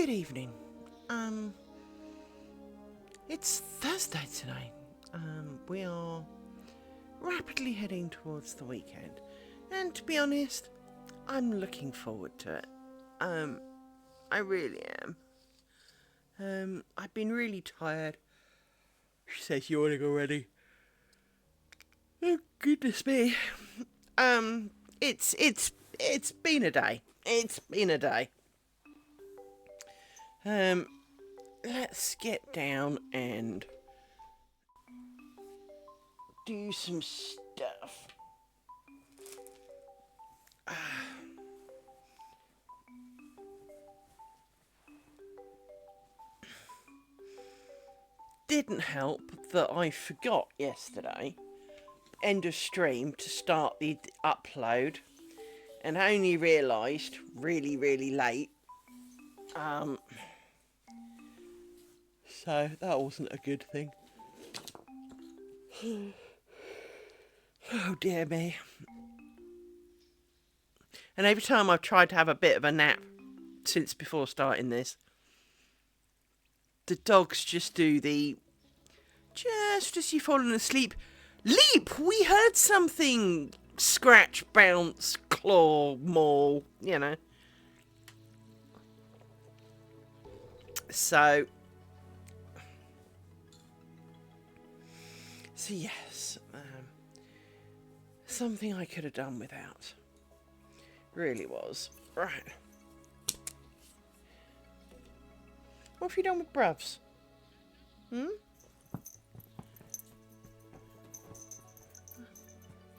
Good evening. It's Thursday today. We are rapidly heading towards the weekend, and to be honest, I'm looking forward to it. I really am. I've been really tired. She says, "You want to go already?" Oh goodness me. It's been a day. It's been a day. Let's get down and do some stuff. Didn't help that I forgot yesterday, end of stream, to start the upload, and only realised really late. So that wasn't a good thing. Oh dear me. And every time I've tried to have a bit of a nap since before starting this, the dogs just do the, just as you've fallen asleep, leap! We heard something! Scratch, bounce, claw, maul, you know. So yes, something I could have done without. Really was. Right. What have you done with bruvs?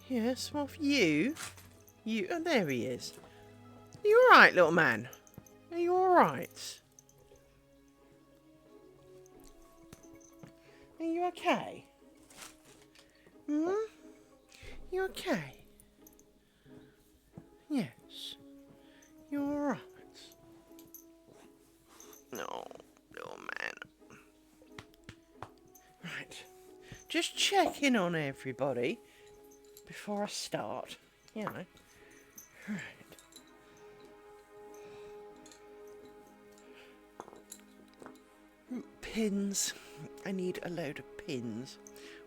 Yes, well, you, oh, there he is. Are you alright, little man? Are you alright? Are you okay? You okay? Yes. You're alright. No, little man. Right. Just checking on everybody before I start. You know. Right. Pins. I need a load of pins.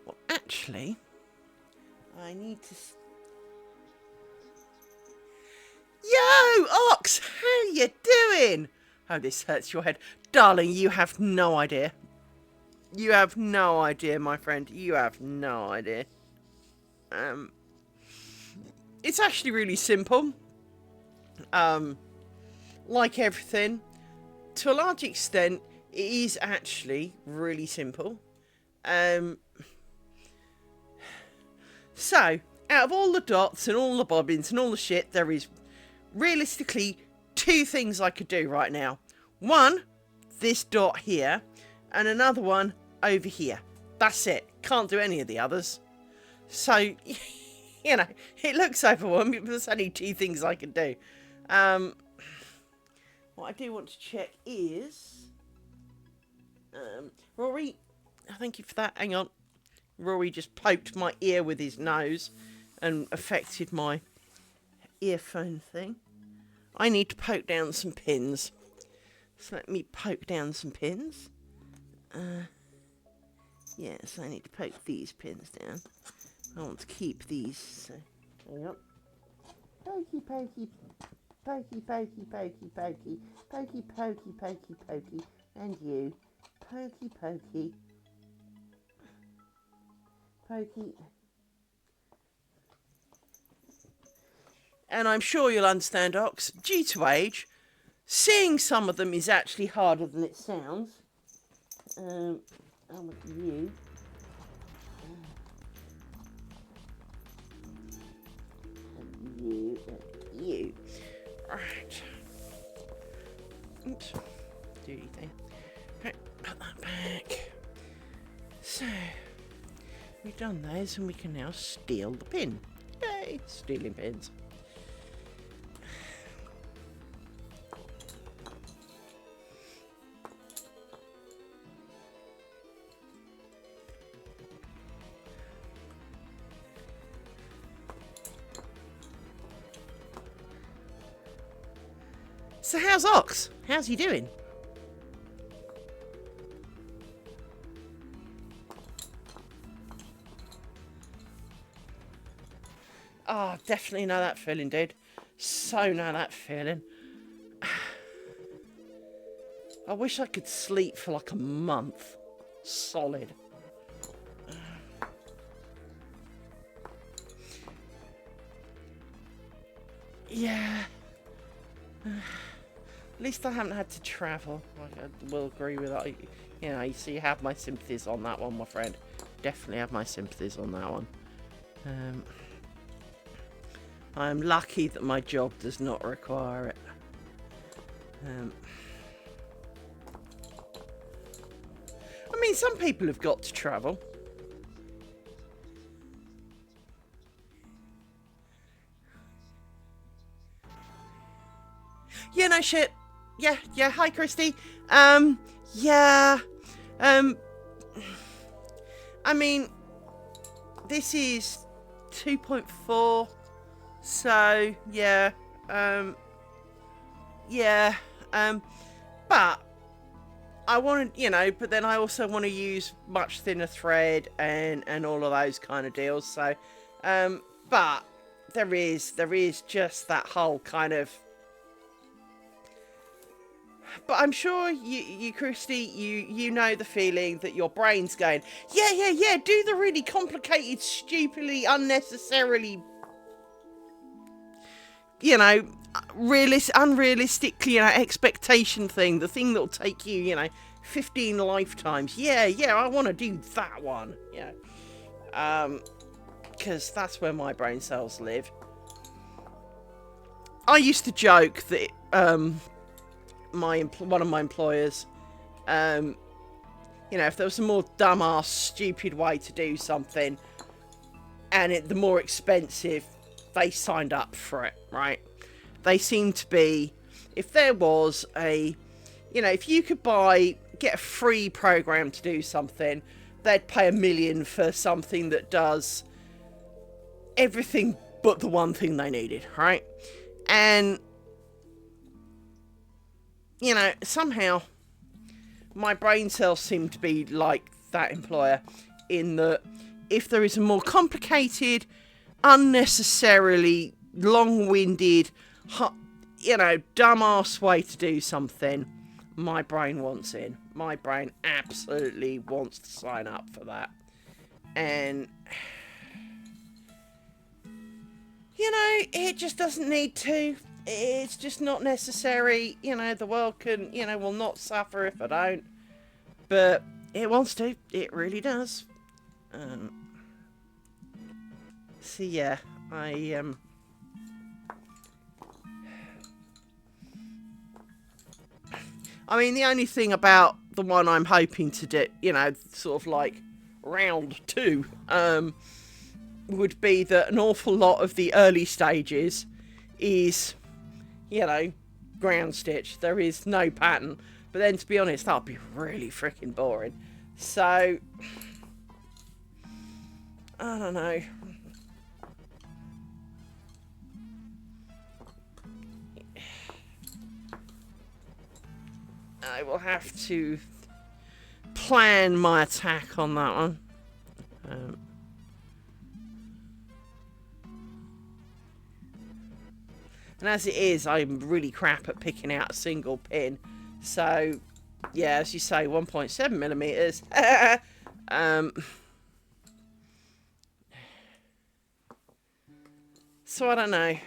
Well, actually, I need to... Yo, Ox! How you doing? Oh, this hurts your head. Darling, you have no idea. You have no idea, my friend. You have no idea. It's actually really simple. Like everything, to a large extent, it is actually really simple. So, out of all the dots and all the bobbins and all the shit, there is realistically two things I could do right now. One, this dot here, and another one over here. That's it. Can't do any of the others. So, you know, it looks overwhelming, but there's only two things I can do. What I do want to check is... Rory, thank you for that. Hang on. Rory just poked my ear with his nose and affected my earphone thing. I need to poke down some pins. So let me poke down some pins. Yes, I need to poke these pins down. I want to keep these. So, hang on. Pokey, pokey, pokey, pokey, pokey, pokey, pokey, pokey, pokey, pokey, and you. Pokey, pokey, pokey. And I'm sure you'll understand, Ox, due to age, seeing some of them is actually harder than it sounds. I'll look at you. You. Right. Oops. Dirty thing. Right, put that back. So, we've done those and we can now steal the pin. Yay, stealing pins. So how's Ox? How's he doing? Oh, definitely know that feeling, dude. So know that feeling. I wish I could sleep for like a month. Solid. Yeah. At least I haven't had to travel. I will agree with that. You know, you see, you have my sympathies on that one, my friend. Definitely have my sympathies on that one. I am lucky that my job does not require it. I mean, some people have got to travel. Yeah, no shit. Yeah, hi Christy. Yeah. I mean, this is 2.4, so yeah. Yeah. But I want to, you know, but then I also want to use much thinner thread and all of those kind of deals. So, but there is just that whole kind of. But I'm sure you Christy, you know the feeling that your brain's going, yeah, do the really complicated, stupidly, unnecessarily, you know, unrealistic, you know, expectation thing, the thing that'll take you, you know, 15 lifetimes. Yeah, I want to do that one. Yeah. Because that's where my brain cells live. I used to joke that, one of my employers, you know, if there was a more dumbass, stupid way to do something, and the more expensive, they signed up for it, right? They seem to be, if there was a, you know, if you could get a free program to do something, they'd pay $1 million for something that does everything but the one thing they needed, right? And, you know, somehow my brain cells seem to be like that employer, in that if there is a more complicated, unnecessarily long-winded, you know, dumbass way to do something, my brain wants in. My brain absolutely wants to sign up for that. And, you know, it just doesn't need to. It's just not necessary. You know, the world will not suffer if I don't. But it wants to. It really does. So yeah, I mean, the only thing about the one I'm hoping to do, you know, sort of like round 2, would be that an awful lot of the early stages is, you know, ground stitch. There is no pattern. But then, to be honest, that'd be really freaking boring. So, I don't know. I will have to plan my attack on that one. And as it is, I'm really crap at picking out a single pin. So, yeah, as you say, 1.7 millimeters. So I don't know.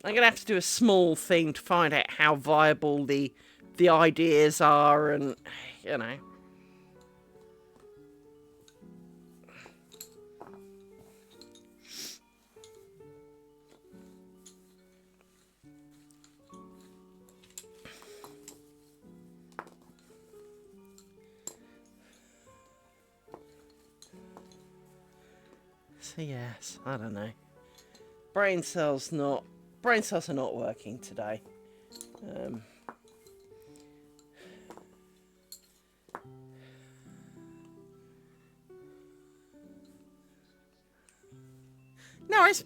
I'm gonna have to do a small thing to find out how viable the ideas are, and you know. So yes, I don't know. Brain cells are not working today. No worries.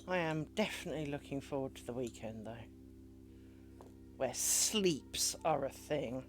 I am definitely looking forward to the weekend, though, where sleeps are a thing.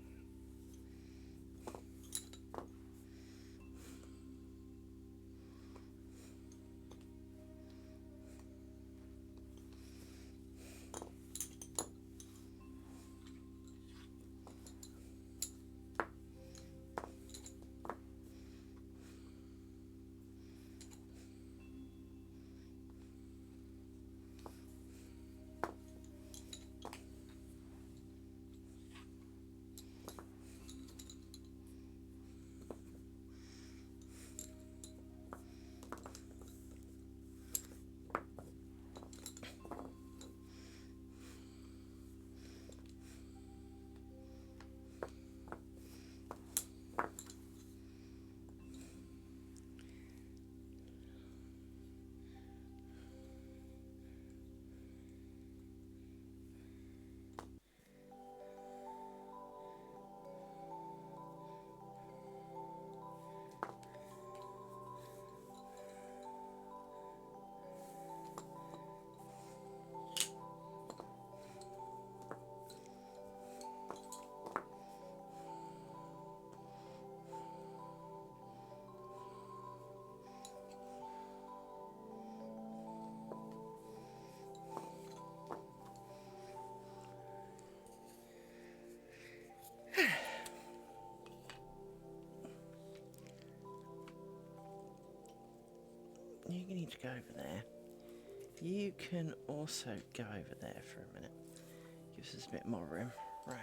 You need to go over there. You can also go over there for a minute. Gives us a bit more room. Right.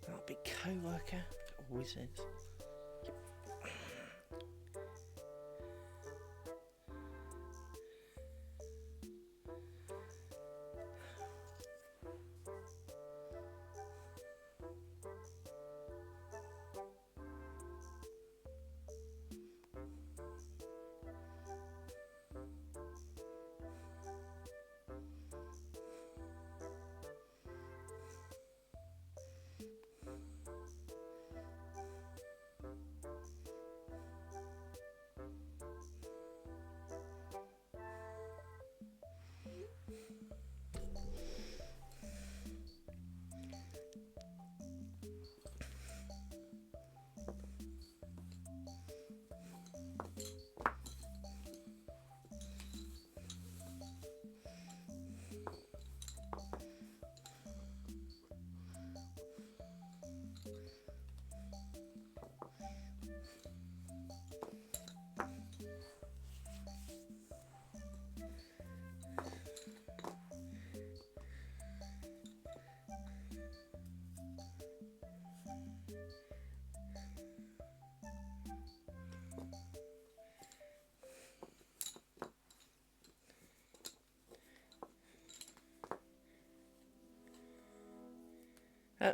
Our big co-worker always is.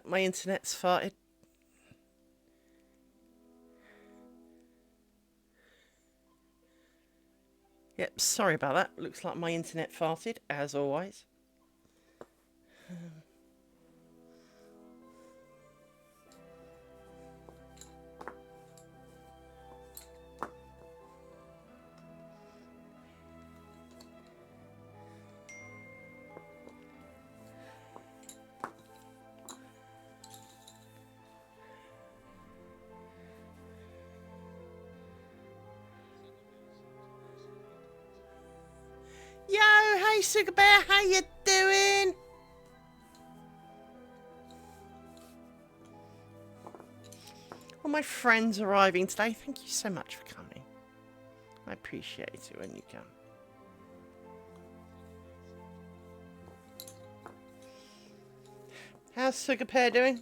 My internet's farted. Yep, sorry about that. Looks like my internet farted, as always. Sugar Bear, how you doing? All my friends arriving today. Thank you so much for coming. I appreciate it when you come. How's Sugar Bear doing?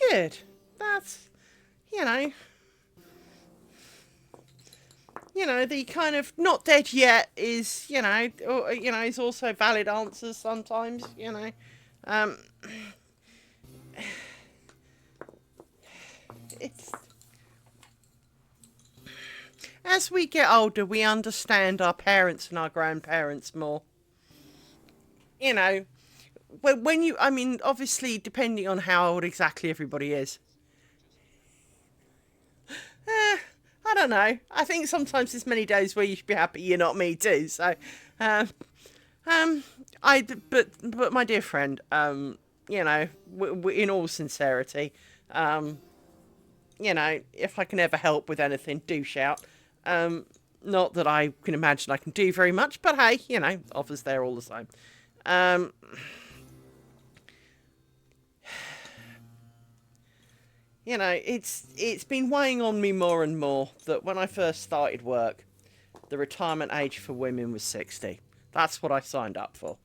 Good. That's, you know, the kind of not dead yet is, is also valid answers sometimes, it's, as we get older, we understand our parents and our grandparents more. You know, when you, I mean, obviously, depending on how old exactly everybody is. I don't know. I think sometimes there's many days where you should be happy you're not me too. So, but my dear friend, in all sincerity, if I can ever help with anything, do shout. Not that I can imagine I can do very much, but hey, offers there all the same. It's been weighing on me more and more that when I first started work, the retirement age for women was 60. That's what I signed up for.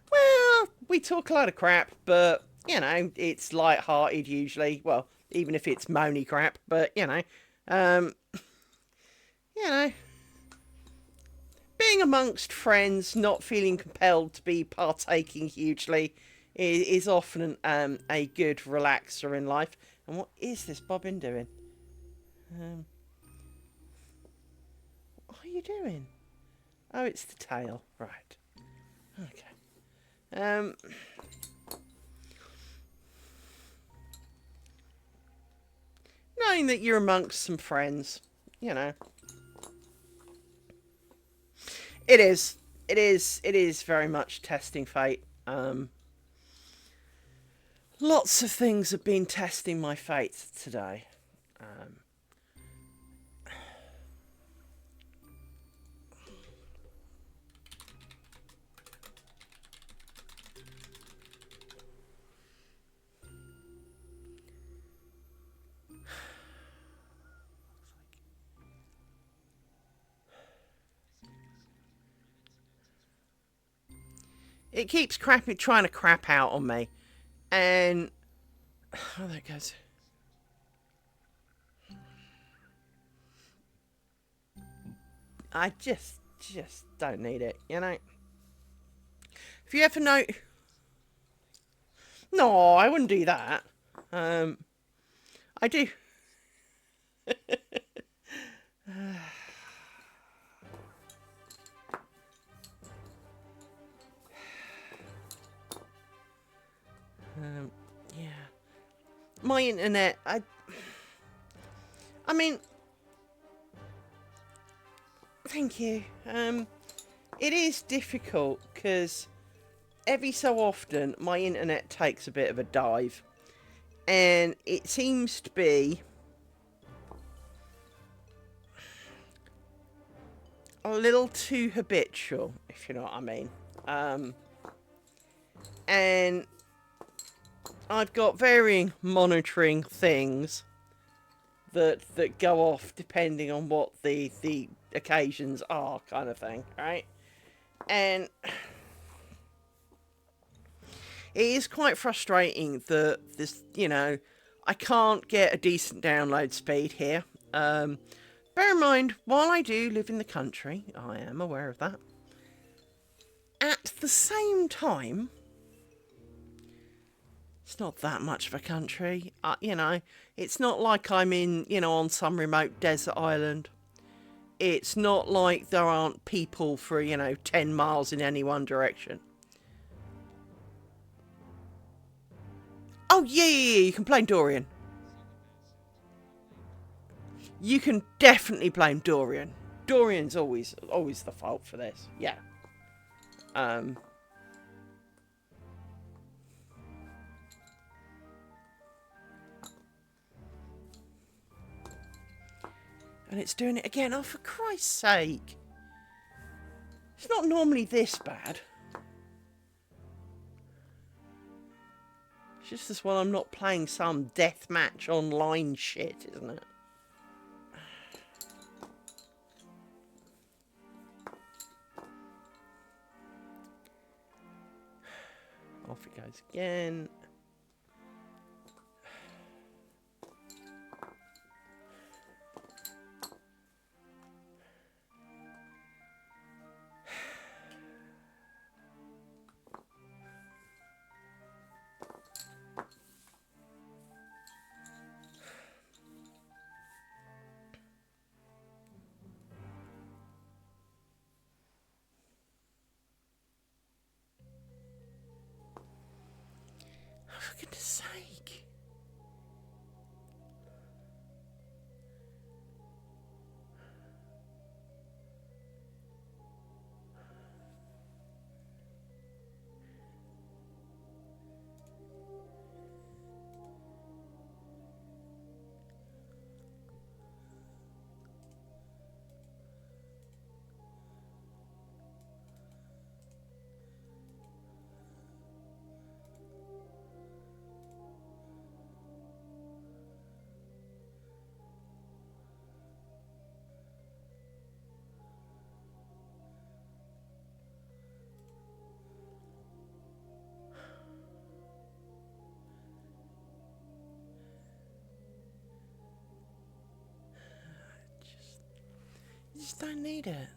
Well, we talk a lot of crap, but, it's light-hearted usually. Well, even if it's moany crap, but, being amongst friends, not feeling compelled to be partaking hugely is often a good relaxer in life. And what is this bobbin doing? What are you doing? Oh, it's the tail. Right. Okay. Knowing that you're amongst some friends, It is. It is very much testing fate. Lots of things have been testing my fate today. It keeps trying to crap out on me. And... oh, there it goes. I just don't need it, If you ever know... no, I wouldn't do that. I do... yeah. My internet, I mean... thank you. It is difficult, because every so often my internet takes a bit of a dive. And it seems to be... a little too habitual, if you know what I mean. And I've got varying monitoring things that go off depending on what the occasions are, kind of thing, right? And it is quite frustrating that this, I can't get a decent download speed here. Bear in mind, while I do live in the country, I am aware of that. At the same time, it's not that much of a country. It's not like I'm in, on some remote desert island. It's not like there aren't people for, 10 miles in any one direction. Oh, yeah, you can play Dorian. you can definitely blame Dorian. Dorian's always the fault for this. Yeah. And it's doing it again. Oh, for Christ's sake. It's not normally this bad. It's just as well I'm not playing some deathmatch online shit, isn't it? Off it goes again. For goodness sake. You just don't need it.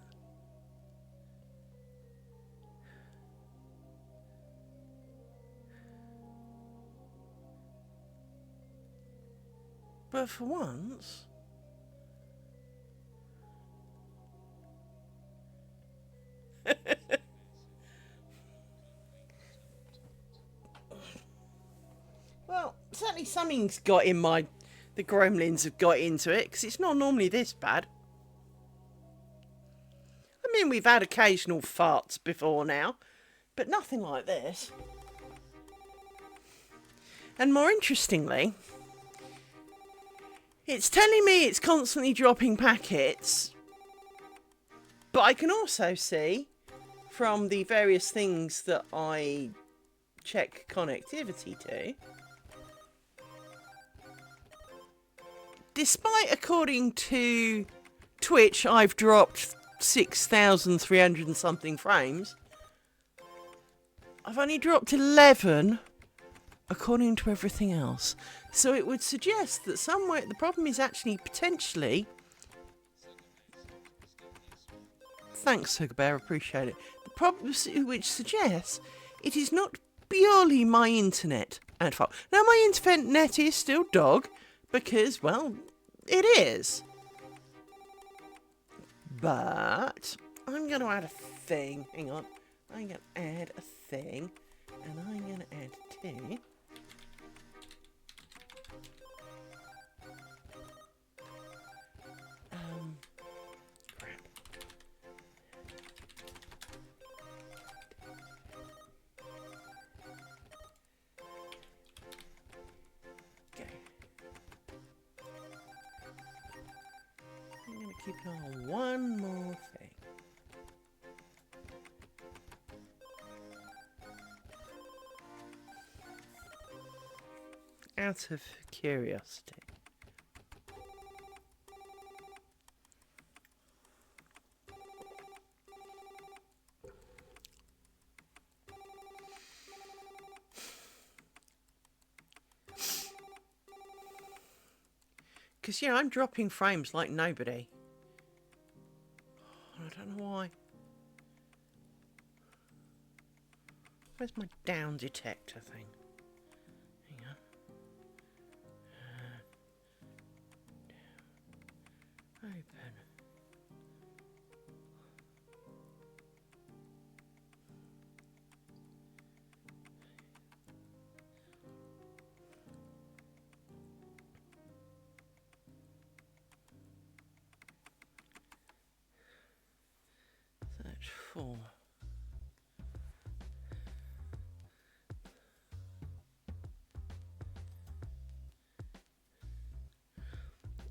But for once... Well, certainly something's got in my... The gremlins have got into it, because it's not normally this bad. I mean, we've had occasional farts before now, but nothing like this. And more interestingly, it's telling me it's constantly dropping packets, but I can also see from the various things that I check connectivity to, despite, according to Twitch, I've dropped 6,300 and something frames, I've only dropped 11 according to everything else. So it would suggest that somewhere the problem is actually potentially... Thanks, Sugarbear, appreciate it. The problem which suggests it is not purely my internet at fault. Now, my internet is still dog, because, well, it is. But I'm going to add a thing. Hang on. I'm going to add a thing. And I'm going to add 2. Crap. Okay. I'm going to keep an eye on one more thing. Out of curiosity. Because, yeah, I'm dropping frames like nobody. I don't know why. Where's my down detector thing? Hang on. Open.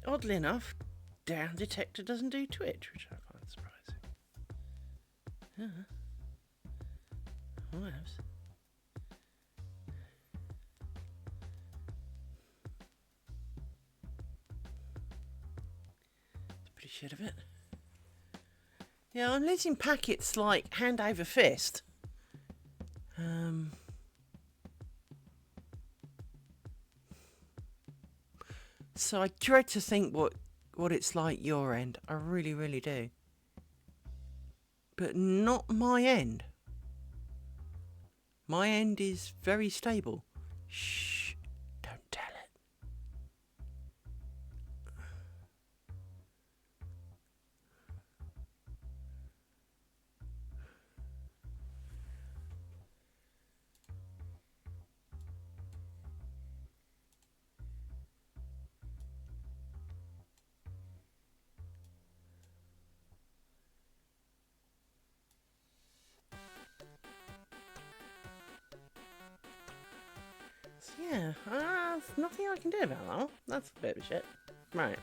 oddly enough, down detector doesn't do Twitch, which I find surprising. What else? It's pretty shit of it. Yeah, I'm losing packets like hand over fist. So I dread to think what it's like your end. I really, really do. But not my end. My end is very stable. Shh, don't tell it. So yeah, there's nothing I can do about that. That's a bit of shit. Right.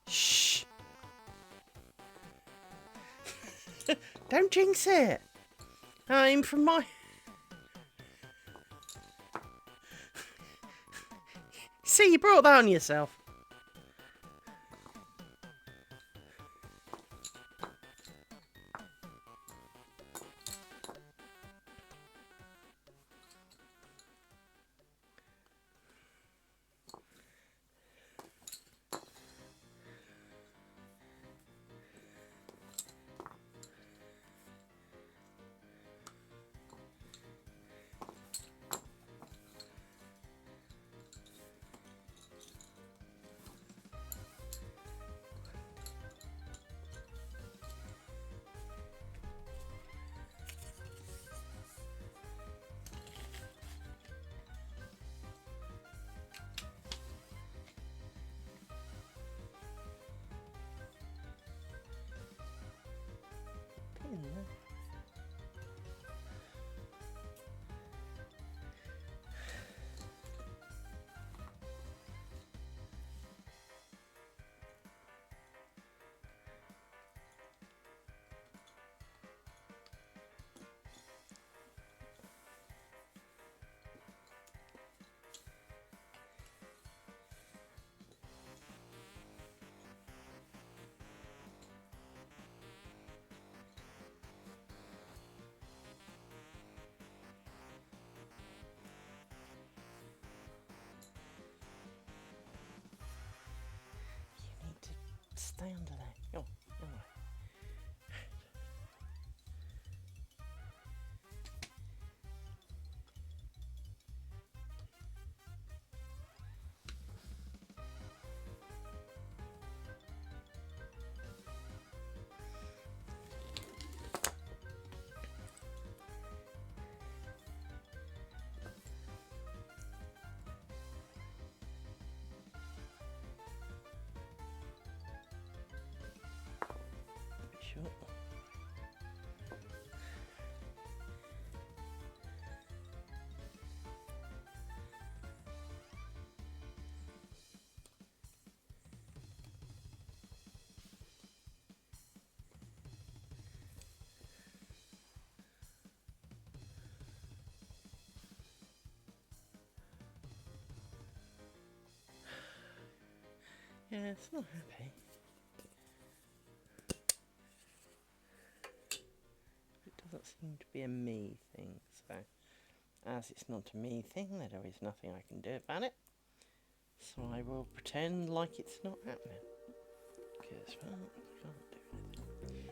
Shh. Don't jinx it. I'm from my... See, you brought that on yourself. You need to stay under there. Oh, all right. Yeah, it's not happy. It doesn't seem to be a me thing, so as it's not a me thing, there is nothing I can do about it. So I will pretend like it's not happening. Because, well, I can't do anything.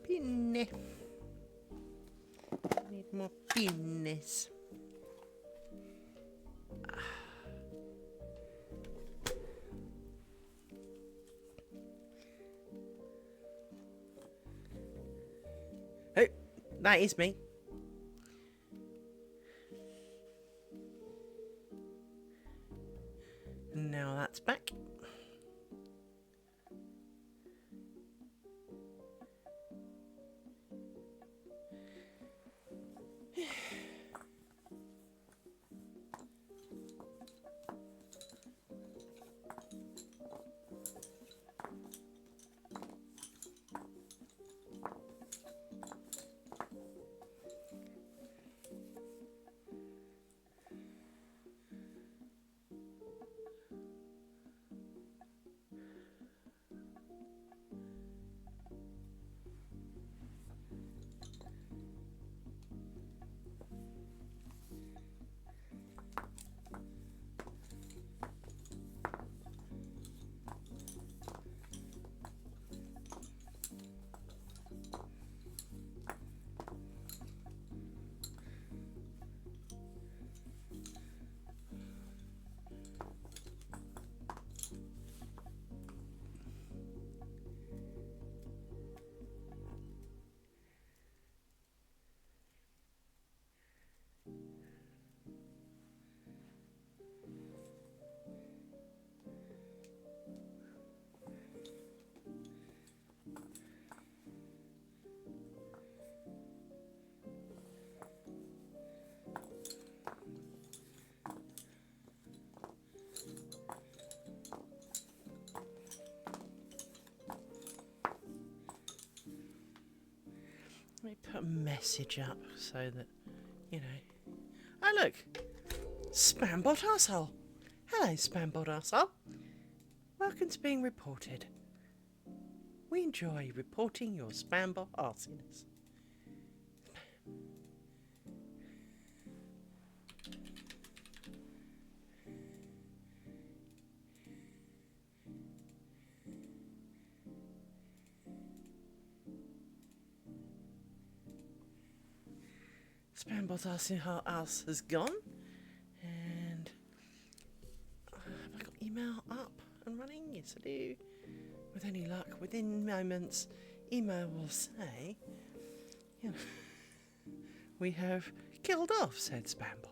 Pinne. Need more pinnes. Oh, that is me. Now that's back. Let me put a message up so that, you know. Oh, look! Spambot arsehole! Hello, Spambot arsehole. Welcome to being reported. We enjoy reporting your Spambot arsiness. Spambot arsehole has gone. And have I got email up and running? Yes, I do. With any luck, within moments, email will say, you know, we have killed off said Spambot.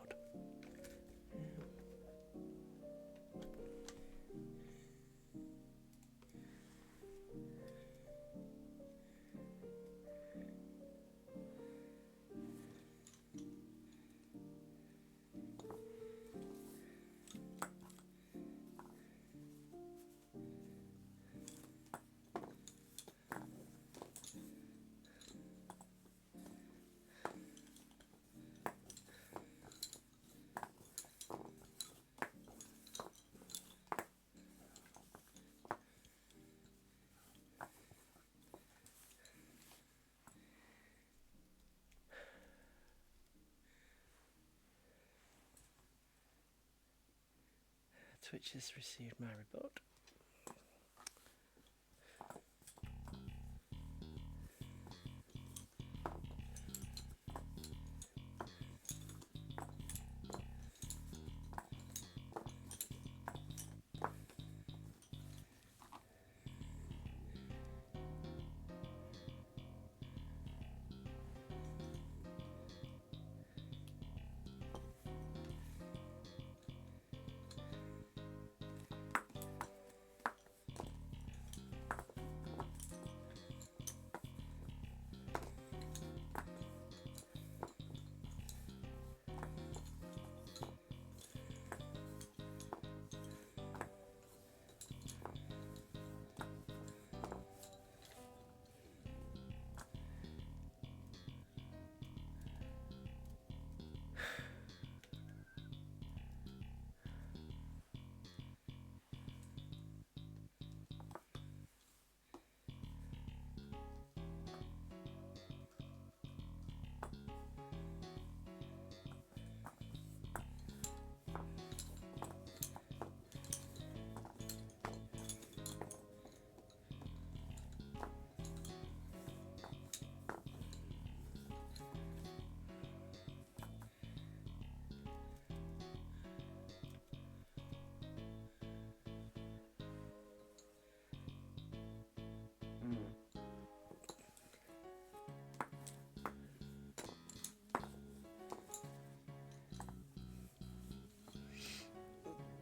Twitch has received my report.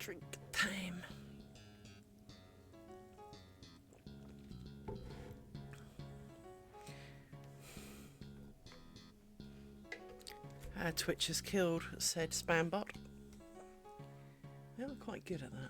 Drink time. Twitch has killed said spam bot. They are quite good at that.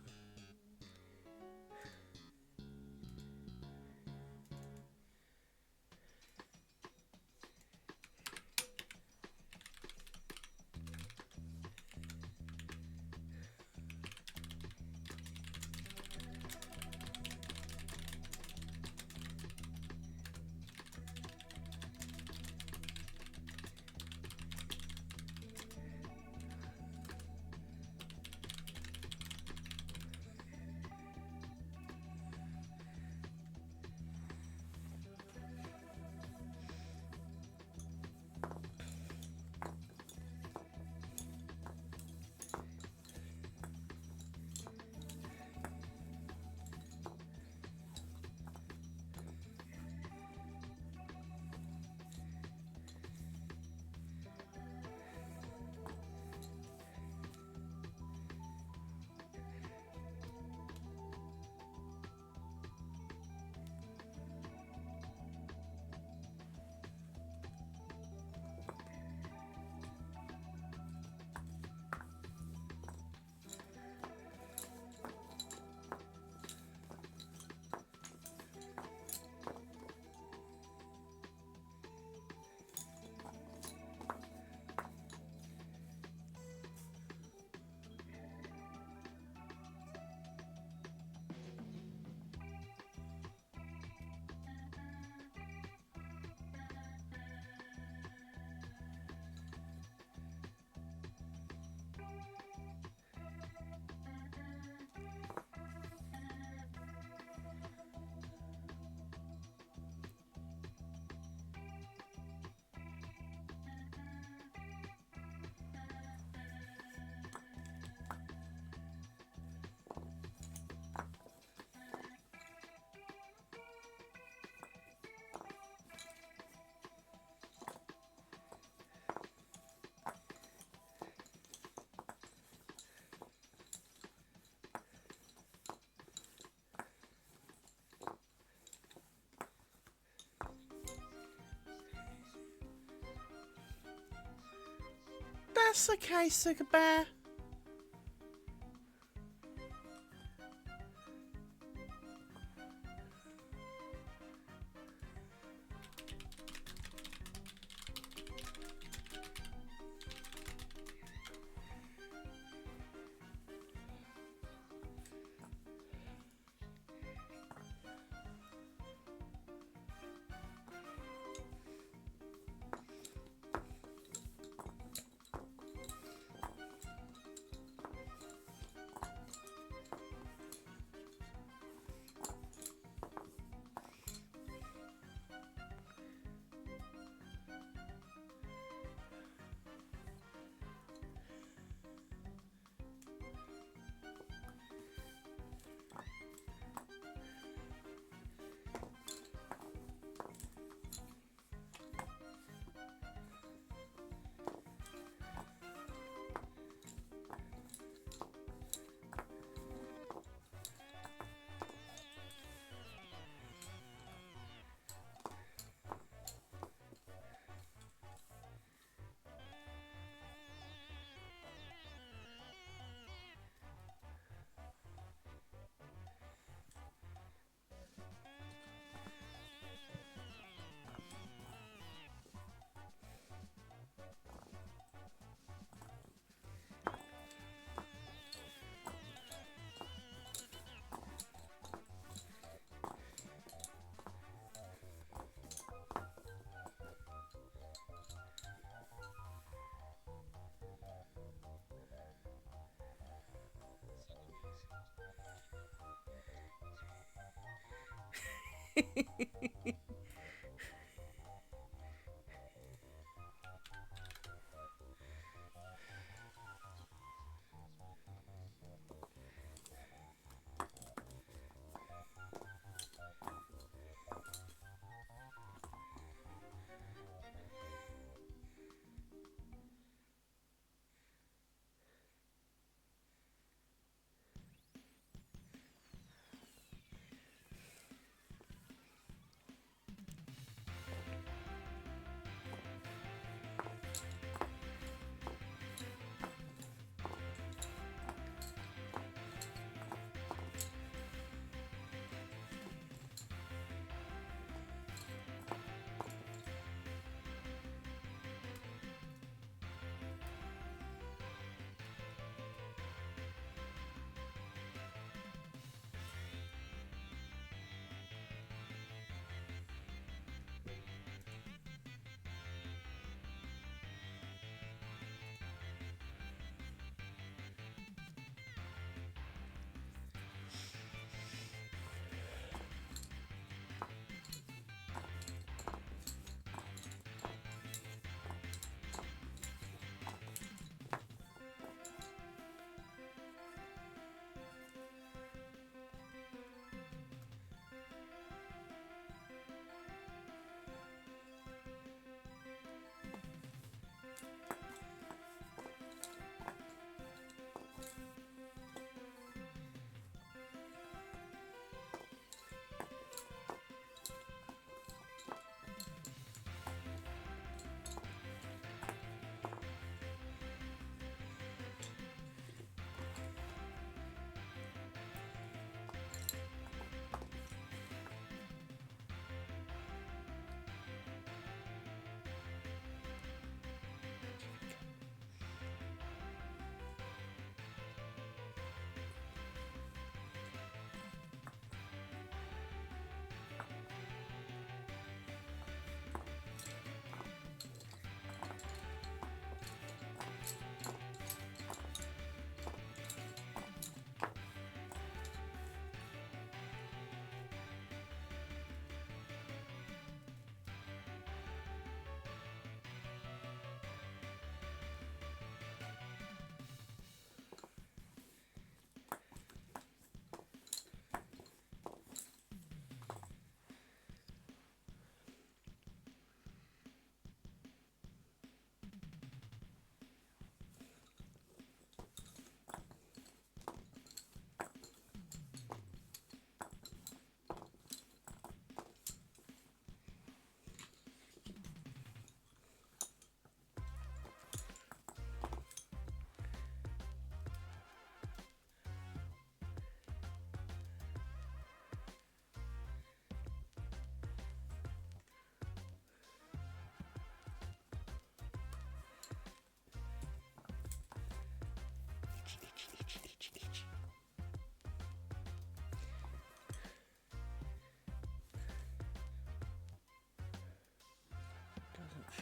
That's okay, Sugar Bear.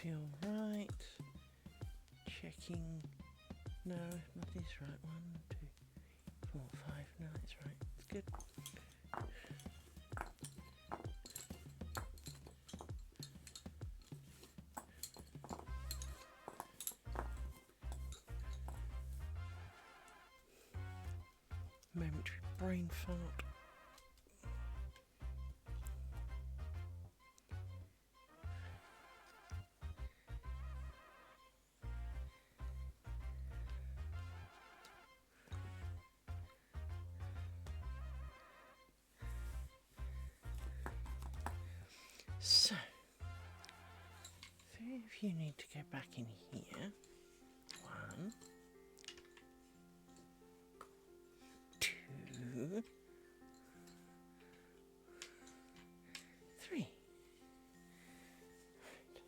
feel right. Checking. No, nothing's right. 1, 2, 4, 5. No, it's right. It's good. Momentary brain fart. So, three of you need to go back in here. 1, 2, 3. Right.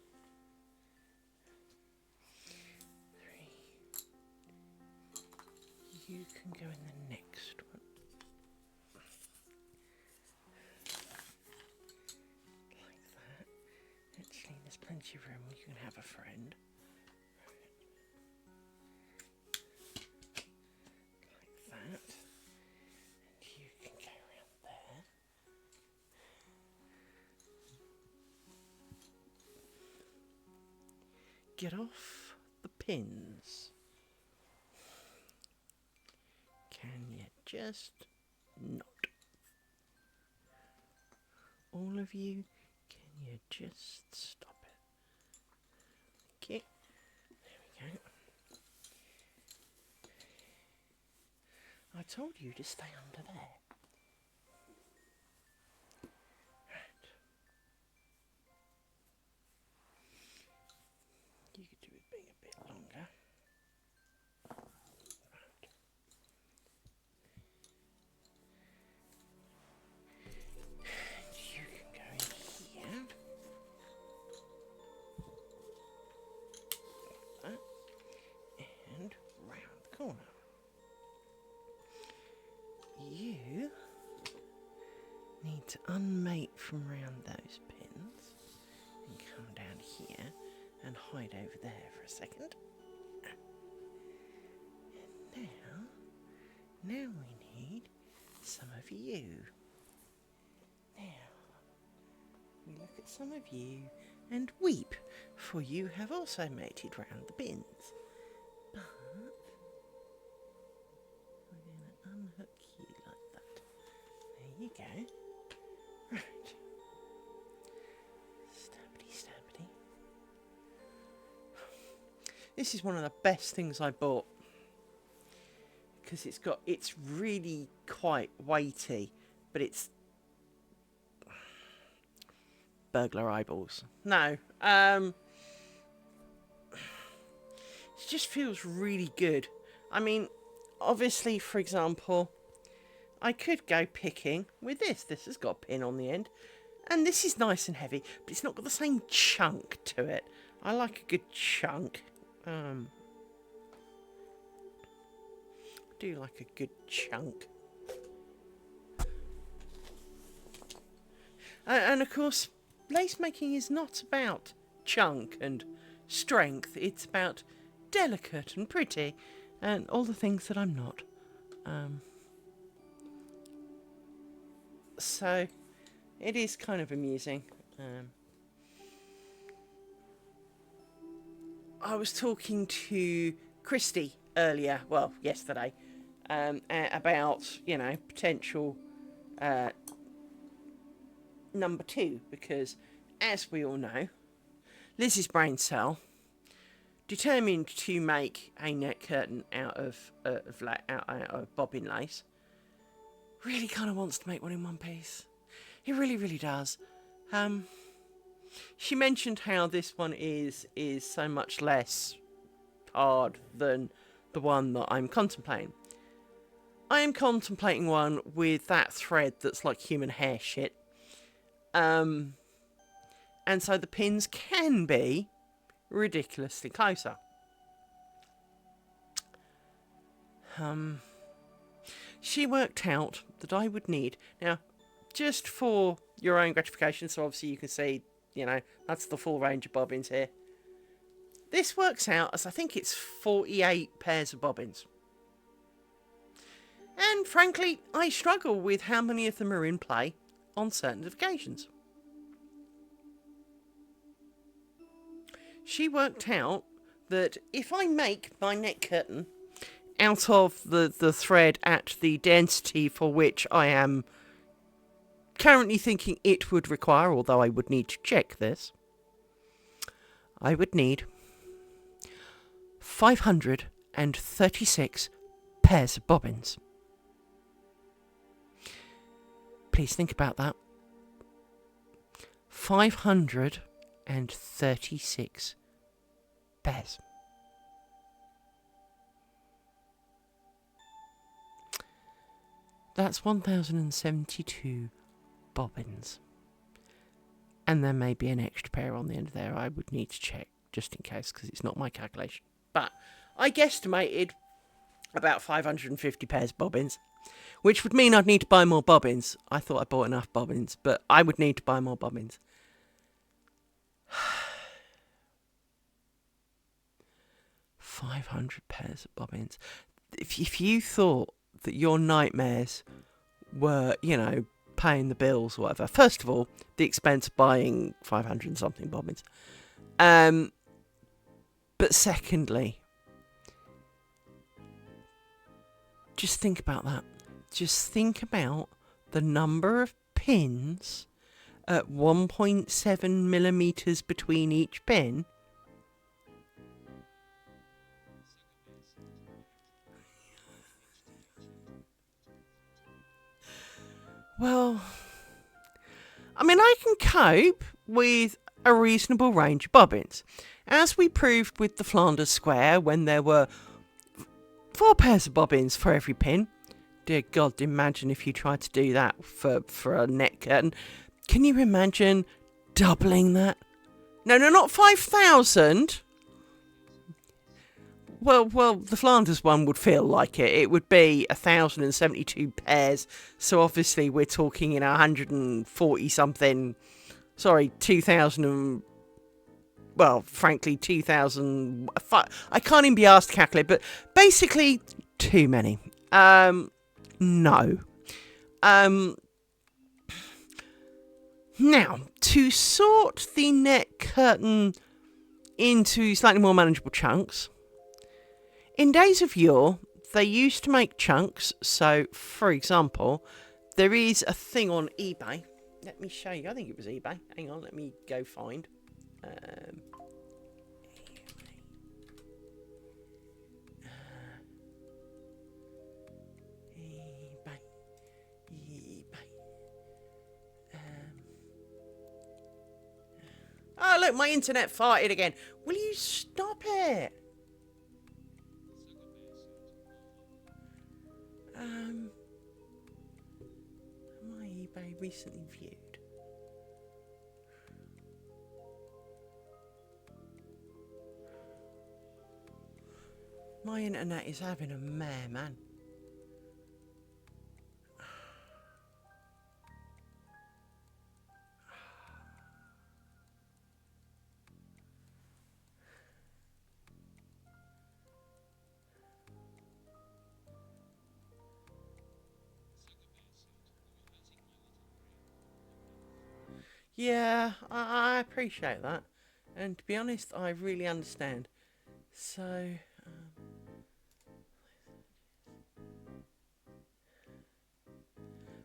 3. You can go in the next one. Actually, there's plenty of room. You can have a friend. Like that. And you can go around there. Get off the pins. Can you just not? All of you, can you just stop it? Okay, there we go. I told you to stay under there. Right. You could do it being a bit longer. Right. You can go in here. Like that. And round the corner. You need to unmate from round those pins and come down here and hide over there for a second. And now we need some of you. Now, we look at some of you and weep, for you have also mated round the pins. But we're going to unhook you like that. There you go. Right. Stabbity, stabbity. This is one of the best things I bought, because it's really quite weighty, but it's burglar eyeballs. No, it just feels really good. I mean, obviously, for example, I could go picking with this. This has got a pin on the end, and this is nice and heavy, but it's not got the same chunk to it. I like a good chunk. I do like a good chunk. And of course, lace making is not about chunk and strength. It's about delicate and pretty and all the things that I'm not. So it is kind of amusing. I was talking to Christy earlier, well, yesterday, about, potential number 2, because, as we all know, Liz's brain cell, determined to make a net curtain out of bobbin lace, really kind of wants to make one in one piece. He really, really does. She mentioned how this one is so much less hard than the one that I'm contemplating. I am contemplating one with that thread that's like human hair shit. And so the pins can be ridiculously closer. She worked out that I would need, now, just for your own gratification, so obviously you can see, that's the full range of bobbins here. This works out as I think it's 48 pairs of bobbins. And frankly, I struggle with how many of them are in play on certain occasions. She worked out that if I make my neck curtain out of the thread at the density for which I am currently thinking it would require, although I would need to check this, I would need 536 pairs of bobbins. Please think about that. 536 pairs. That's 1,072 bobbins. And there may be an extra pair on the end there. I would need to check just in case because it's not my calculation. But I guesstimated about 550 pairs of bobbins, which would mean I'd need to buy more bobbins. I thought I bought enough bobbins, but I would need to buy more bobbins. 500 pairs of bobbins. If you thought that your nightmares were, you know, paying the bills or whatever, first of all, the expense of buying 500 and something bobbins. But secondly, just think about that. Just think about the number of pins at 1.7 millimeters between each pin. Well, I mean, I can cope with a reasonable range of bobbins, as we proved with the Flanders square when there were 4 pairs of bobbins for every pin. Dear God, imagine if you tried to do that for a neck curtain. Can you imagine doubling that? No, not 5,000. Well, the Flanders one would feel like it. It would be 1,072 pairs. So obviously we're talking 140 something. Sorry, 2,000. Well, frankly, 2,000. I can't even be asked to calculate, but basically too many. No. Now, to sort the neck curtain into slightly more manageable chunks. In days of yore, they used to make chunks. So, for example, there is a thing on eBay. Let me show you. I think it was eBay. Hang on, let me go find. eBay. Oh, look, my internet farted again. Will you stop it? My eBay recently viewed. My internet is having a mare, man. Yeah, I appreciate that. And to be honest, I really understand. So,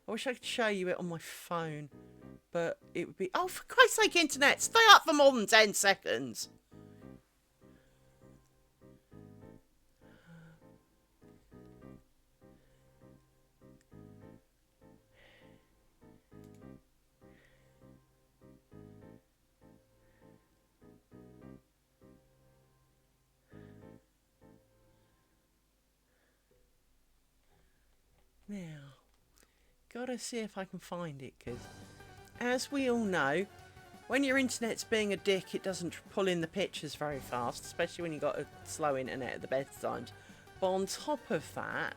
I wish I could show you it on my phone, but it would be... Oh, for Christ's sake, internet, stay up for more than 10 seconds. Now, gotta see if I can find it, because as we all know, when your internet's being a dick, it doesn't pull in the pictures very fast, especially when you've got a slow internet at the best times. But on top of that,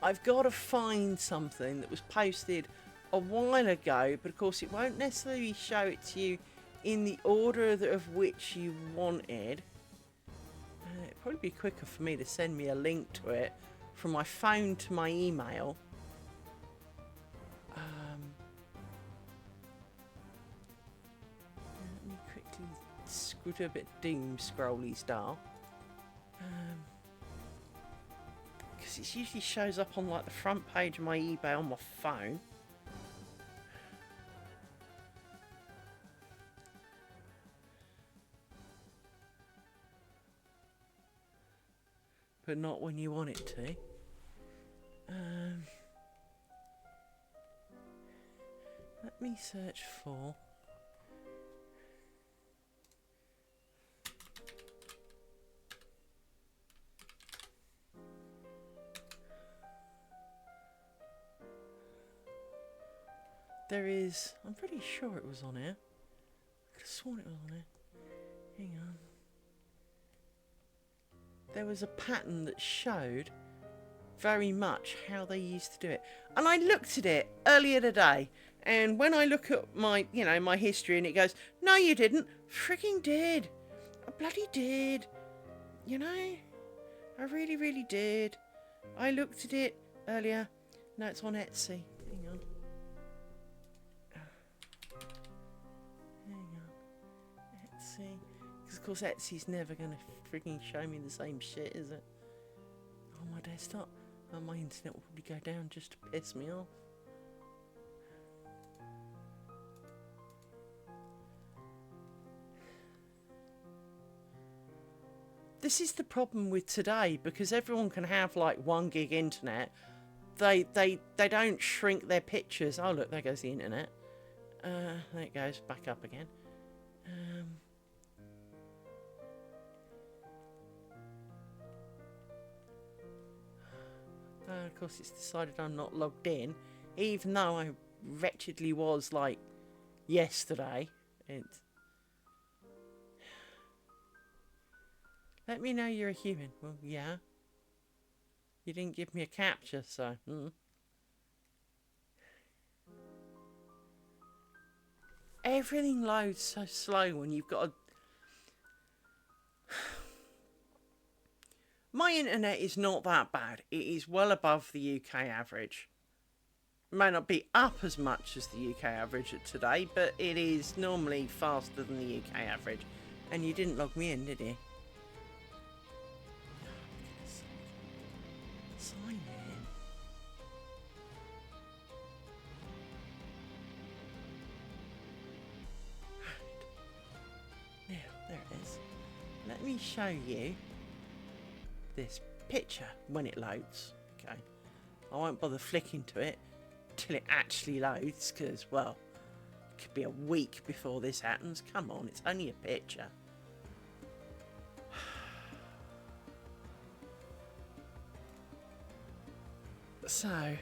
I've got to find something that was posted a while ago, but of course it won't necessarily show it to you in the order of which you wanted. It'd probably be quicker for me to send me a link to it from my phone to my email. Let me quickly do a bit doom scrolly style. Because it usually shows up on like the front page of my eBay on my phone. But not when you want it to. Let me search for... There is... I'm pretty sure it was on here. I could have sworn it was on here. Hang on. There was a pattern that showed very much how they used to do it. And I looked at it earlier today. And when I look at my, you know, my history and it goes, no, you didn't. Freaking did. I bloody did. You know? I really, really did. I looked at it earlier. No, it's on Etsy. Hang on. Etsy. Because, of course, Etsy's never going to freaking show me the same shit, is it? On my desktop. Oh, my internet will probably go down just to piss me off. This is the problem with today, because everyone can have like 1 gig internet. They don't shrink their pictures. Oh look, there goes the internet. There it goes, back up again. Of course it's decided I'm not logged in, even though I wretchedly was like yesterday. It's... Let me know you're a human. Well, yeah. You didn't give me a capture, so... Everything loads so slow when you've got a... My internet is not that bad. It is well above the UK average. It may not be up as much as the UK average at today, but it is normally faster than the UK average. And you didn't log me in, did you? Sign in. Now, there it is. Let me show you this picture when it loads. Okay, I won't bother flicking to it till it actually loads, because, well, it could be a week before this happens. Come on, it's only a picture. So,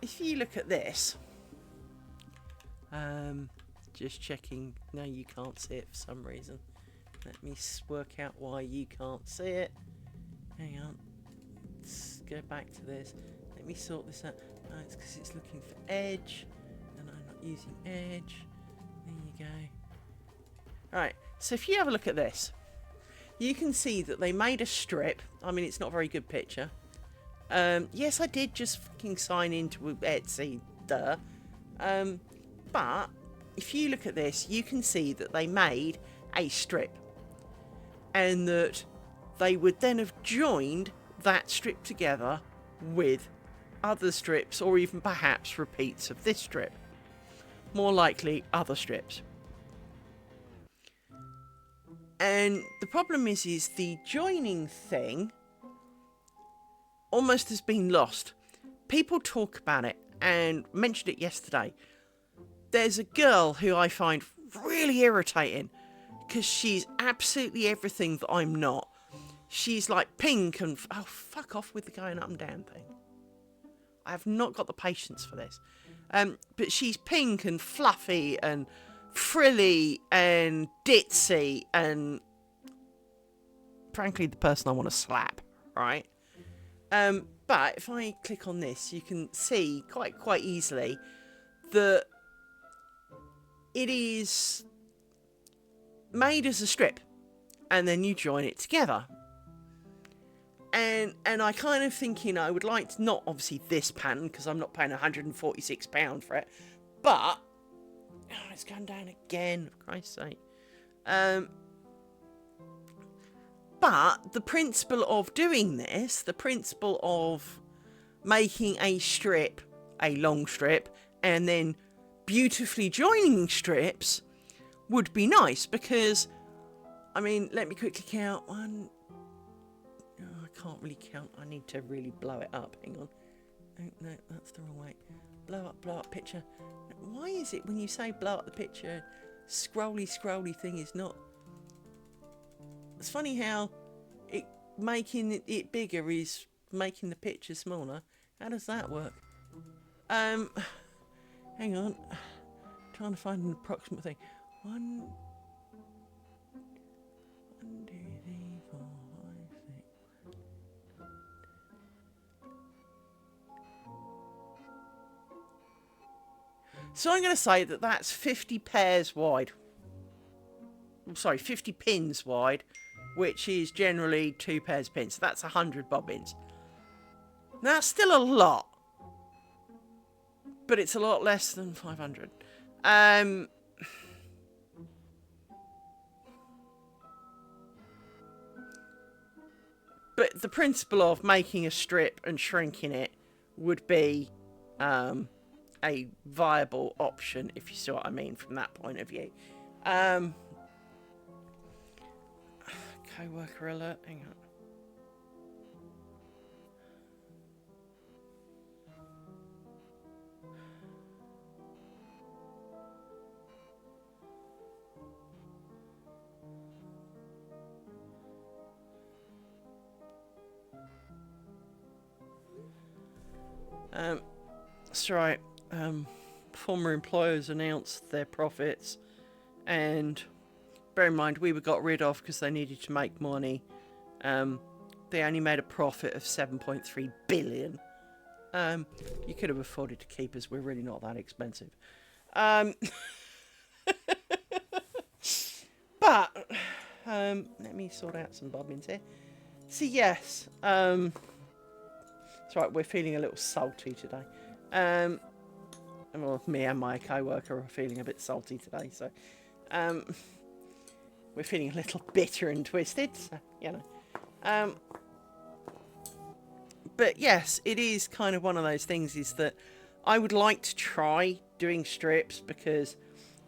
if you look at this, just checking. No, you can't see it for some reason. Let me work out why you can't see it. Hang on. Let's go back to this. Let me sort this out. Oh, it's because it's looking for edge, and I'm not using edge. There you go. Alright, so if you have a look at this, you can see that they made a strip. I mean, it's not a very good picture. Yes, I did just fucking sign into Etsy, duh. But if you look at this, you can see that they made a strip, and that they would then have joined that strip together with other strips, or even perhaps repeats of this strip. More likely other strips. And the problem is the joining thing almost has been lost. People talk about it and mentioned it yesterday. There's a girl who I find really irritating because she's absolutely everything that I'm not. She's like pink and... Oh, fuck off with the going up and down thing. I have not got the patience for this. But she's pink and fluffy and frilly and ditzy and... frankly, the person I want to slap, right? But if I click on this, you can see quite easily that it is made as a strip, and then you join it together. And I kind of thinking I would like to, not obviously this pattern because I'm not paying £146 for it, but it's gone down again, for Christ's sake. But the principle of doing this, the principle of making a strip, a long strip, and then beautifully joining strips would be nice because, I mean, let me quickly count. One. Oh, I can't really count. I need to really blow it up. Hang on. Oh, no, that's the wrong way. Blow up picture. Why is it when you say blow up the picture, scrolly thing is not... It's funny how making it bigger is making the picture smaller. How does that work? Hang on. Trying to find an approximate thing. 1, 2, 3, 4, 5, 6. So I'm going to say that that's 50 pairs wide. Sorry, 50 pins wide, which is generally 2 pairs of pins. So that's 100 bobbins. Now, that's still a lot, but it's a lot less than 500. But the principle of making a strip and shrinking it would be a viable option, if you see what I mean, from that point of view. Co-worker alert, hang on. That's right. Former employers announced their profits, and bear in mind we were got rid of because they needed to make money. They only made a profit of 7.3 billion. You could have afforded to keep us. We're really not that expensive. But let me sort out some bobbins here. So yes, it's right. We're feeling a little salty today. Well, me and my co-worker are feeling a bit salty today, so we're feeling a little bitter and twisted, so, you know. But yes, it is kind of one of those things, is that I would like to try doing strips because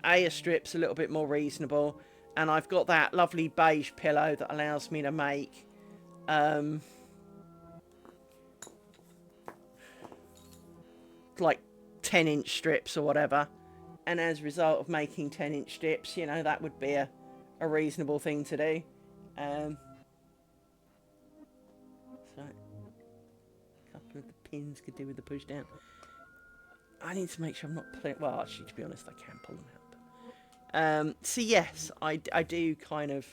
a strip's a little bit more reasonable, and I've got that lovely beige pillow that allows me to make like 10-inch strips or whatever, and as a result of making 10-inch strips, you know, that would be a reasonable thing to do. So a couple of the pins could do with the push down. I need to make sure I'm not pulling, well, actually, to be honest, I can pull them out. So yes, I do kind of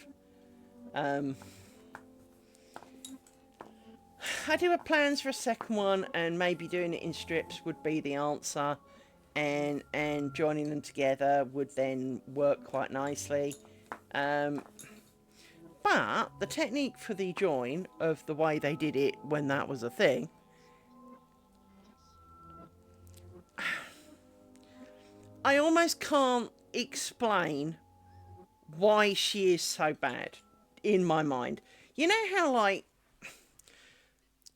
I do have plans for a second one, and maybe doing it in strips would be the answer, and joining them together would then work quite nicely. But the technique for the join of the way they did it when that was a thing, I almost can't explain why she is so bad in my mind. You know how, like,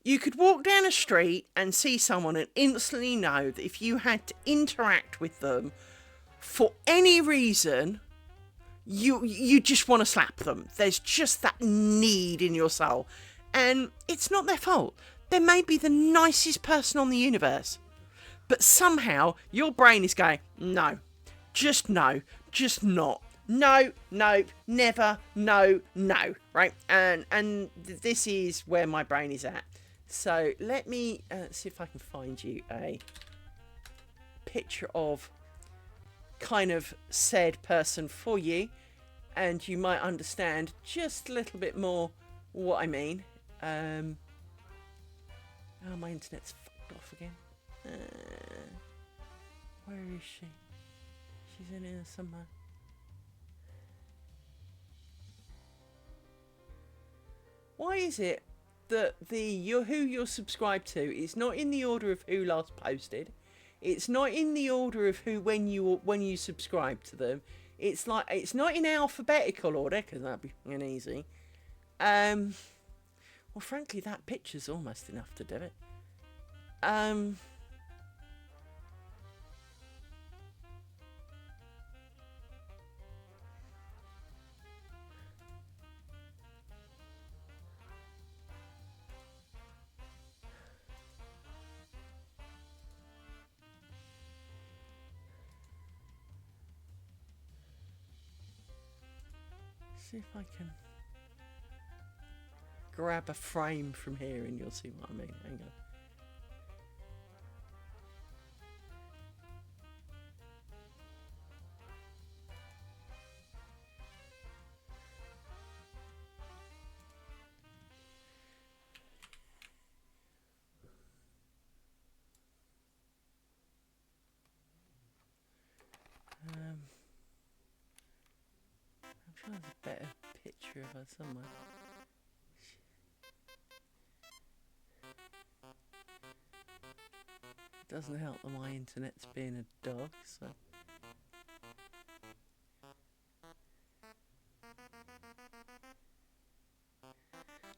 you could walk down a street and see someone and instantly know that if you had to interact with them for any reason, you just want to slap them. There's just that need in your soul. And it's not their fault. They may be the nicest person on the universe, but somehow your brain is going, no, just no, just not. No, nope, never, no, no, right? And this is where my brain is at. So let me see if I can find you a picture of kind of said person for you, and you might understand just a little bit more what I mean. Oh, my internet's fucked off again. Where is she? she's in here somewhere. Why is it that who you're subscribed to is not in the order of who last posted? It's not in the order of who when you subscribe to them. It's like it's not in alphabetical order because that'd be easy. Well, frankly, that picture's almost enough to do it. See if I can grab a frame from here and you'll see what I mean. Hang on. I'm sure there's a better picture of her somewhere. It doesn't help that my internet's being a dog, so.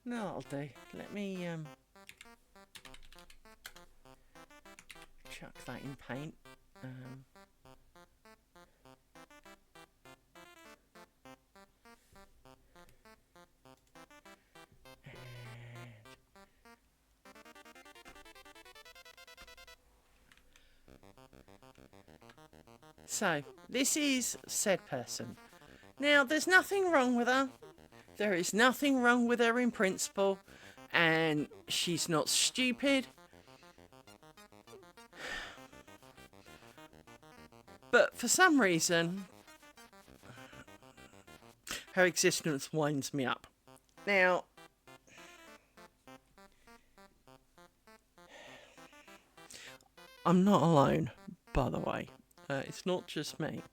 No, I'll do. Let me chuck that in paint. So, this is said person. Now, there's nothing wrong with her. There is nothing wrong with her in principle. And she's not stupid. But for some reason, her existence winds me up. Now, I'm not alone, by the way. It's not just me.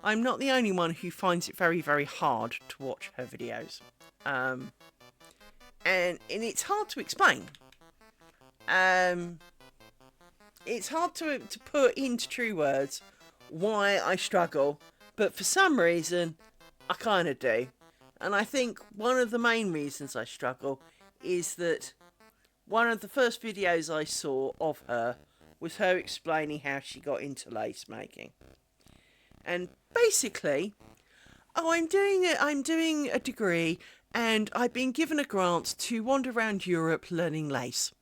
I'm not the only one who finds it very, very hard to watch her videos. And it's hard to explain. It's hard to put into true words why I struggle, but for some reason, I kind of do. And I think one of the main reasons I struggle is that one of the first videos I saw of her was her explaining how she got into lace making. And basically, I'm doing a degree and I've been given a grant to wander around Europe learning lace.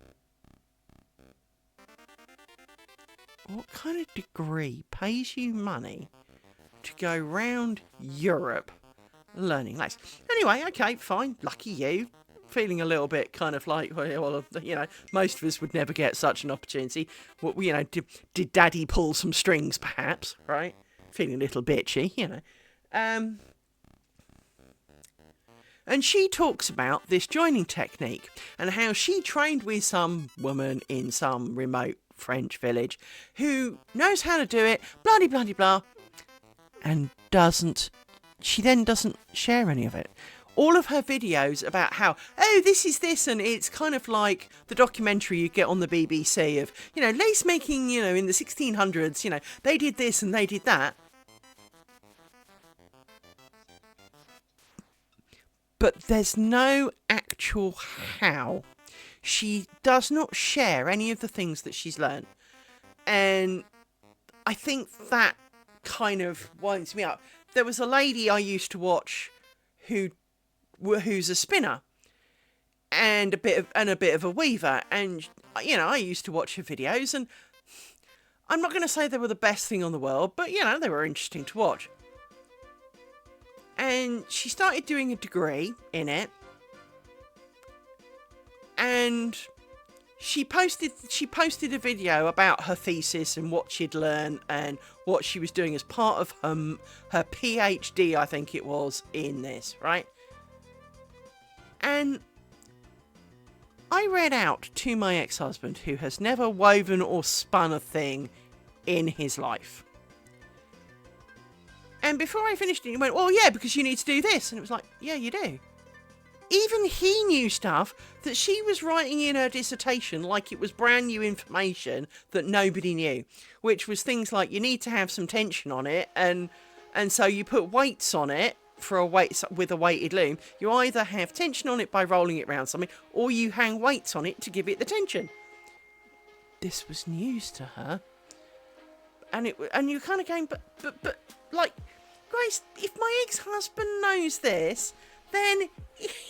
What kind of degree pays you money to go round Europe learning lace? Anyway, okay, fine, lucky you. Feeling a little bit kind of like, well, you know, most of us would never get such an opportunity. Well, you know, did Daddy pull some strings, perhaps, right? Feeling a little bitchy, you know. And she talks about this joining technique and how she trained with some woman in some remote French village who knows how to do it, blah, blah, blah, blah, and she then doesn't share any of it. All of her videos about how, oh, this is this, and it's kind of like the documentary you get on the BBC of, you know, lace making, you know, in the 1600s, you know, they did this and they did that. But there's no actual how. She does not share any of the things that she's learned. And I think that kind of winds me up. There was a lady I used to watch who's a spinner and a bit of a weaver, and you know, I used to watch her videos, and I'm not going to say they were the best thing on the world, but you know, they were interesting to watch. And she started doing a degree in it, and she posted a video about her thesis and what she'd learned and what she was doing as part of her PhD, I think it was, in this, right? And I read out to my ex-husband, who has never woven or spun a thing in his life. And before I finished it, he went, well, yeah, because you need to do this. And it was like, yeah, you do. Even he knew stuff that she was writing in her dissertation like it was brand new information that nobody knew, which was things like you need to have some tension on it, and so you put weights on it for a weight with a weighted loom. You either have tension on it by rolling it around something, or you hang weights on it to give it the tension. This was news to her, and you're kind of going, but like, Grace, if my ex-husband knows this, then,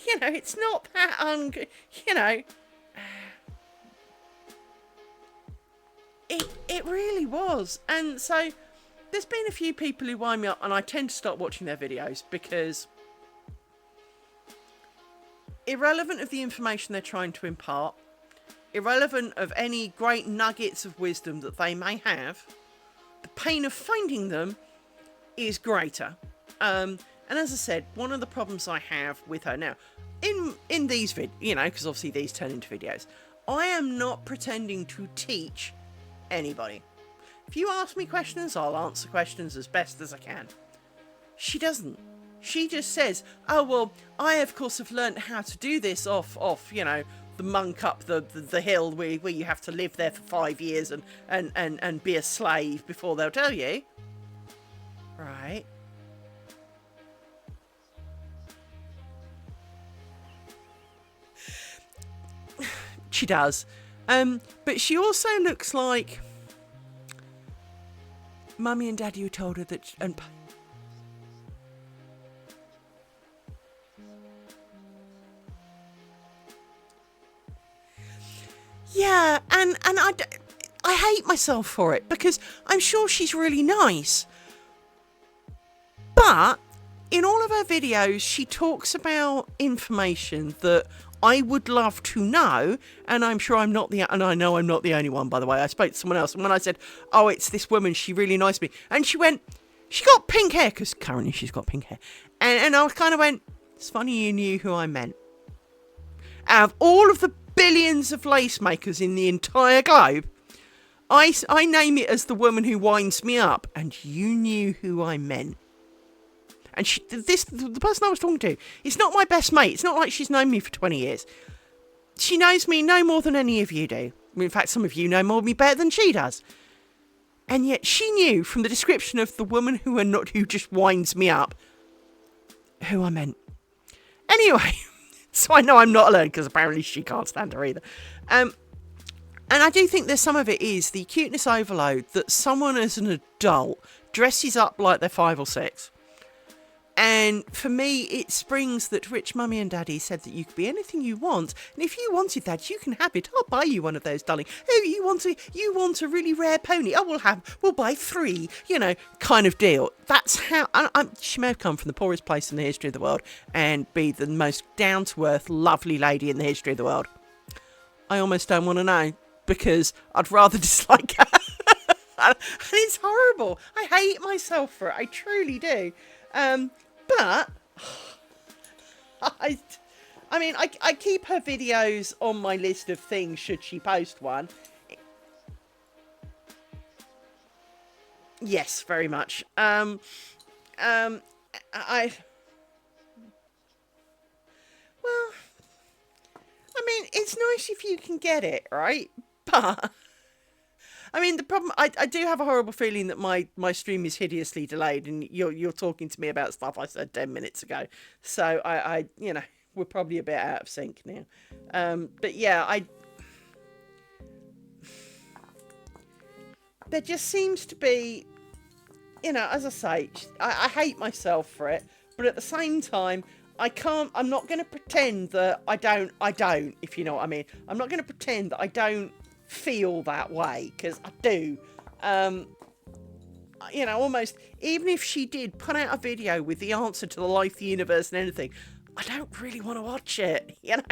you know, it's not that you know, it really was. And so there's been a few people who wind me up, and I tend to stop watching their videos because, irrelevant of the information they're trying to impart, irrelevant of any great nuggets of wisdom that they may have, the pain of finding them is greater. And as I said, one of the problems I have with her now, in these you know, because obviously these turn into videos, I am not pretending to teach anybody. If you ask me questions, I'll answer questions as best as I can. She doesn't. She just says, oh, well, I, of course, have learnt how to do this off you know, the monk up the hill where you have to live there for 5 years and be a slave before they'll tell you. Right. She does. But she also looks like Mummy and Daddy who told her that... Yeah, and I hate myself for it, because I'm sure she's really nice. But in all of her videos, she talks about information that I would love to know, and I'm sure and I know I'm not the only one, by the way. I spoke to someone else, and when I said, oh, it's this woman, she really nice to me, and she went, she got pink hair, because currently she's got pink hair, and I kind of went, it's funny you knew who I meant. Out of all of the billions of lace makers in the entire globe, I name it as the woman who winds me up, and you knew who I meant. And the person I was talking to, it's not my best mate. It's not like she's known me for 20 years. She knows me no more than any of you do. In fact, some of you know more of me better than she does. And yet she knew from the description of the woman who just winds me up, who I meant. Anyway, so I know I'm not alone, because apparently she can't stand her either. And I do think there's some of it is the cuteness overload that someone as an adult dresses up like they're 5 or 6. And for me, it springs that rich Mummy and Daddy said that you could be anything you want, and if you wanted that, you can have it. I'll buy you one of those, darling. Oh, you want a really rare pony? Oh, we'll buy 3. You know, kind of deal. That's how. She may have come from the poorest place in the history of the world and be the most down to earth, lovely lady in the history of the world. I almost don't want to know, because I'd rather dislike her. And it's horrible. I hate myself for it. I truly do. But I mean, I keep her videos on my list of things should she post one. Yes, very much. Well, I mean, it's nice if you can get it, right? But I mean, the problem, I do have a horrible feeling that my stream is hideously delayed, and you're talking to me about stuff I said 10 minutes ago. So I you know, we're probably a bit out of sync now. But yeah, there just seems to be, you know, as I say, I hate myself for it, but at the same time, I'm not going to pretend that I don't, if you know what I mean. I'm not going to pretend that I don't feel that way, because I do. You know, almost, even if she did put out a video with the answer to the life, the universe and anything, I don't really want to watch it, you know.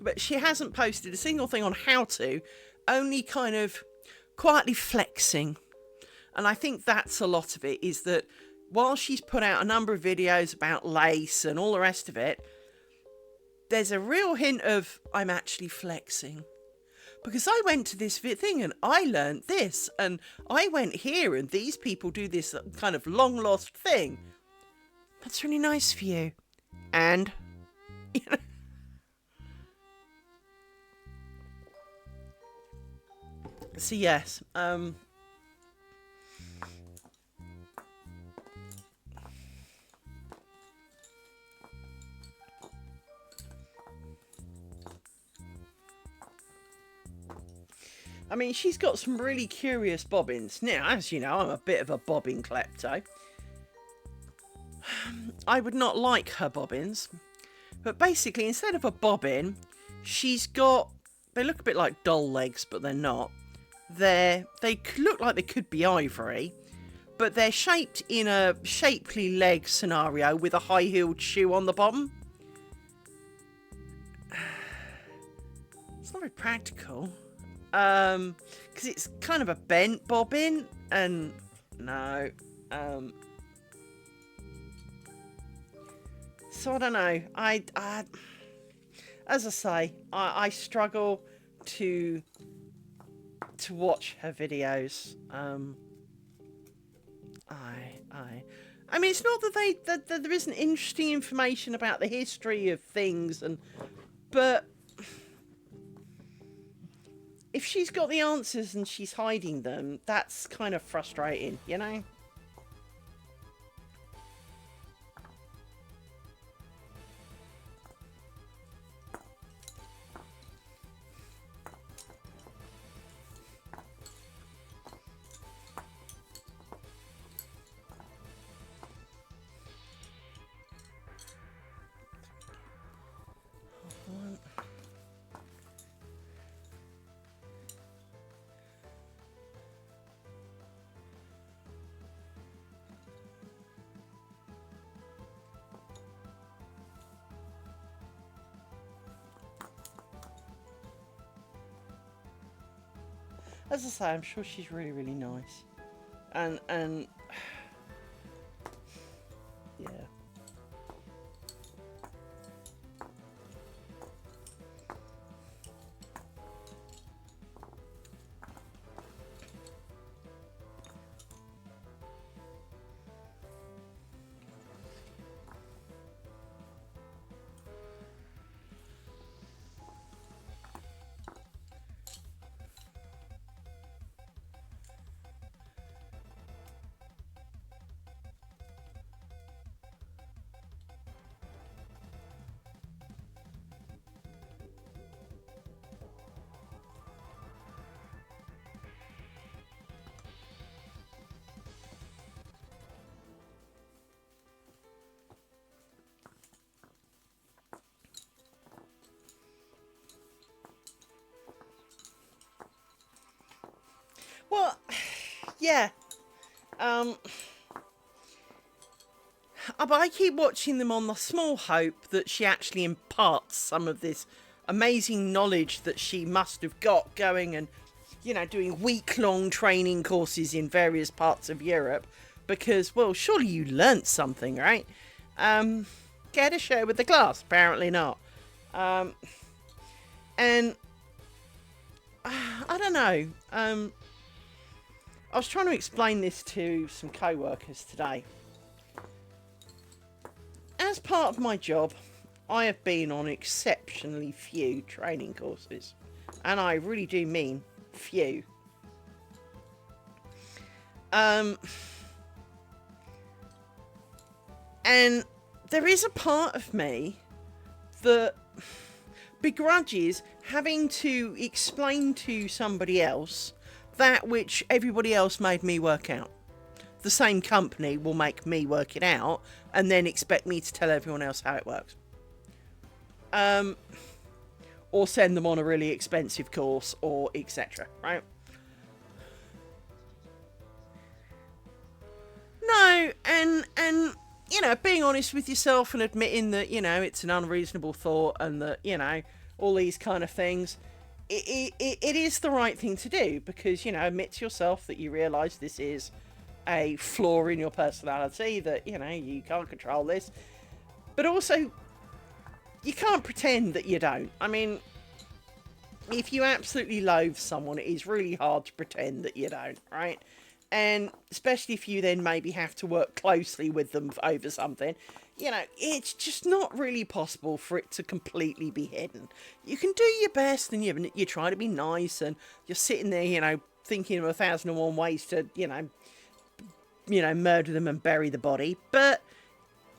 But she hasn't posted a single thing on how to, only kind of quietly flexing. And I think that's a lot of it, is that while she's put out a number of videos about lace and all the rest of it, there's a real hint of, I'm actually flexing. Because I went to this thing and I learned this, and I went here and these people do this kind of long lost thing. That's really nice for you. And, you know. So yes, I mean, she's got some really curious bobbins. Now, as you know, I'm a bit of a bobbin klepto. I would not like her bobbins. But basically, instead of a bobbin, she's got... They look a bit like doll legs, but they're not. They look like they could be ivory. But they're shaped in a shapely leg scenario with a high-heeled shoe on the bottom. It's not very practical. Because it's kind of a bent bobbin, and no, so I don't know. I as I say, I struggle to watch her videos. I mean, it's not that there isn't interesting information about the history of things, but if she's got the answers and she's hiding them, that's kind of frustrating, you know? As I say, I'm sure she's really, really nice. And yeah. Well, yeah. But I keep watching them on the small hope that she actually imparts some of this amazing knowledge that she must have got going and, you know, doing week-long training courses in various parts of Europe. Because, well, surely you learnt something, right? Care to share with the class? Apparently not. And I don't know. I was trying to explain this to some co-workers today. As part of my job, I have been on exceptionally few training courses. And I really do mean few. And there is a part of me that begrudges having to explain to somebody else that which everybody else made me work out. The same company will make me work it out and then expect me to tell everyone else how it works. Or send them on a really expensive course, or etc. Right? No, and you know, being honest with yourself and admitting that, you know, it's an unreasonable thought and that, you know, all these kind of things. it is the right thing to do because, you know, admit to yourself that you realise this is a flaw in your personality, that, you know, you can't control this. But also, you can't pretend that you don't. I mean, if you absolutely loathe someone, it is really hard to pretend that you don't, right? And especially if you then maybe have to work closely with them over something, you know, it's just not really possible for it to completely be hidden. You can do your best and you try to be nice and you're sitting there, you know, thinking of 1,001 ways to, murder them and bury the body. But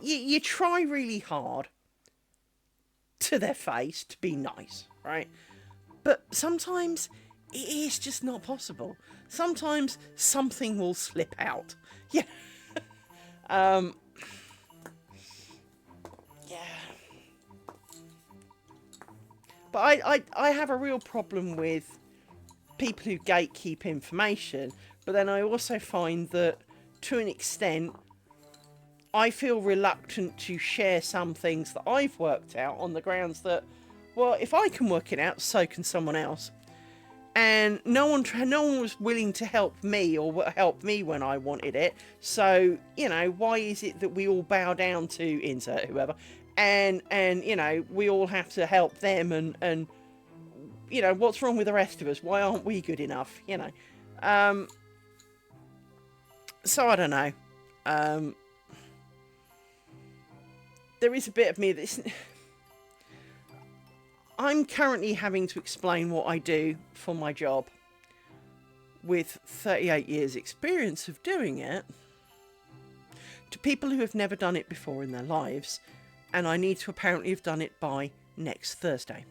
you try really hard to their face to be nice, right? But sometimes it is just not possible. Sometimes something will slip out. Yeah. Yeah. But I have a real problem with people who gatekeep information. But then I also find that, to an extent, I feel reluctant to share some things that I've worked out on the grounds that, well, if I can work it out, so can someone else. And no one was willing to help me or help me when I wanted it. So, you know, why is it that we all bow down to insert whoever, and you know, we all have to help them, and you know, what's wrong with the rest of us? Why aren't we good enough? You know, so I don't know. There is a bit of me that's. I'm currently having to explain what I do for my job with 38 years experience of doing it to people who have never done it before in their lives, and I need to apparently have done it by next Thursday.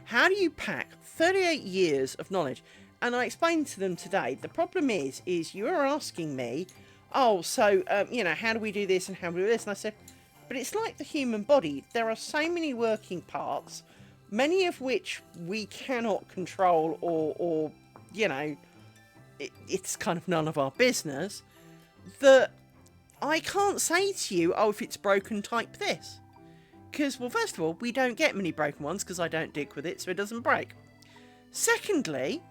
How do you pack 38 years of knowledge? And I explained to them today, the problem is you are asking me, oh, so, you know, how do we do this and how do we do this? And I said, but it's like the human body. There are so many working parts, many of which we cannot control or you know, it's kind of none of our business, that I can't say to you, oh, if it's broken, type this. Because, well, first of all, we don't get many broken ones because I don't dig with it, so it doesn't break. Secondly,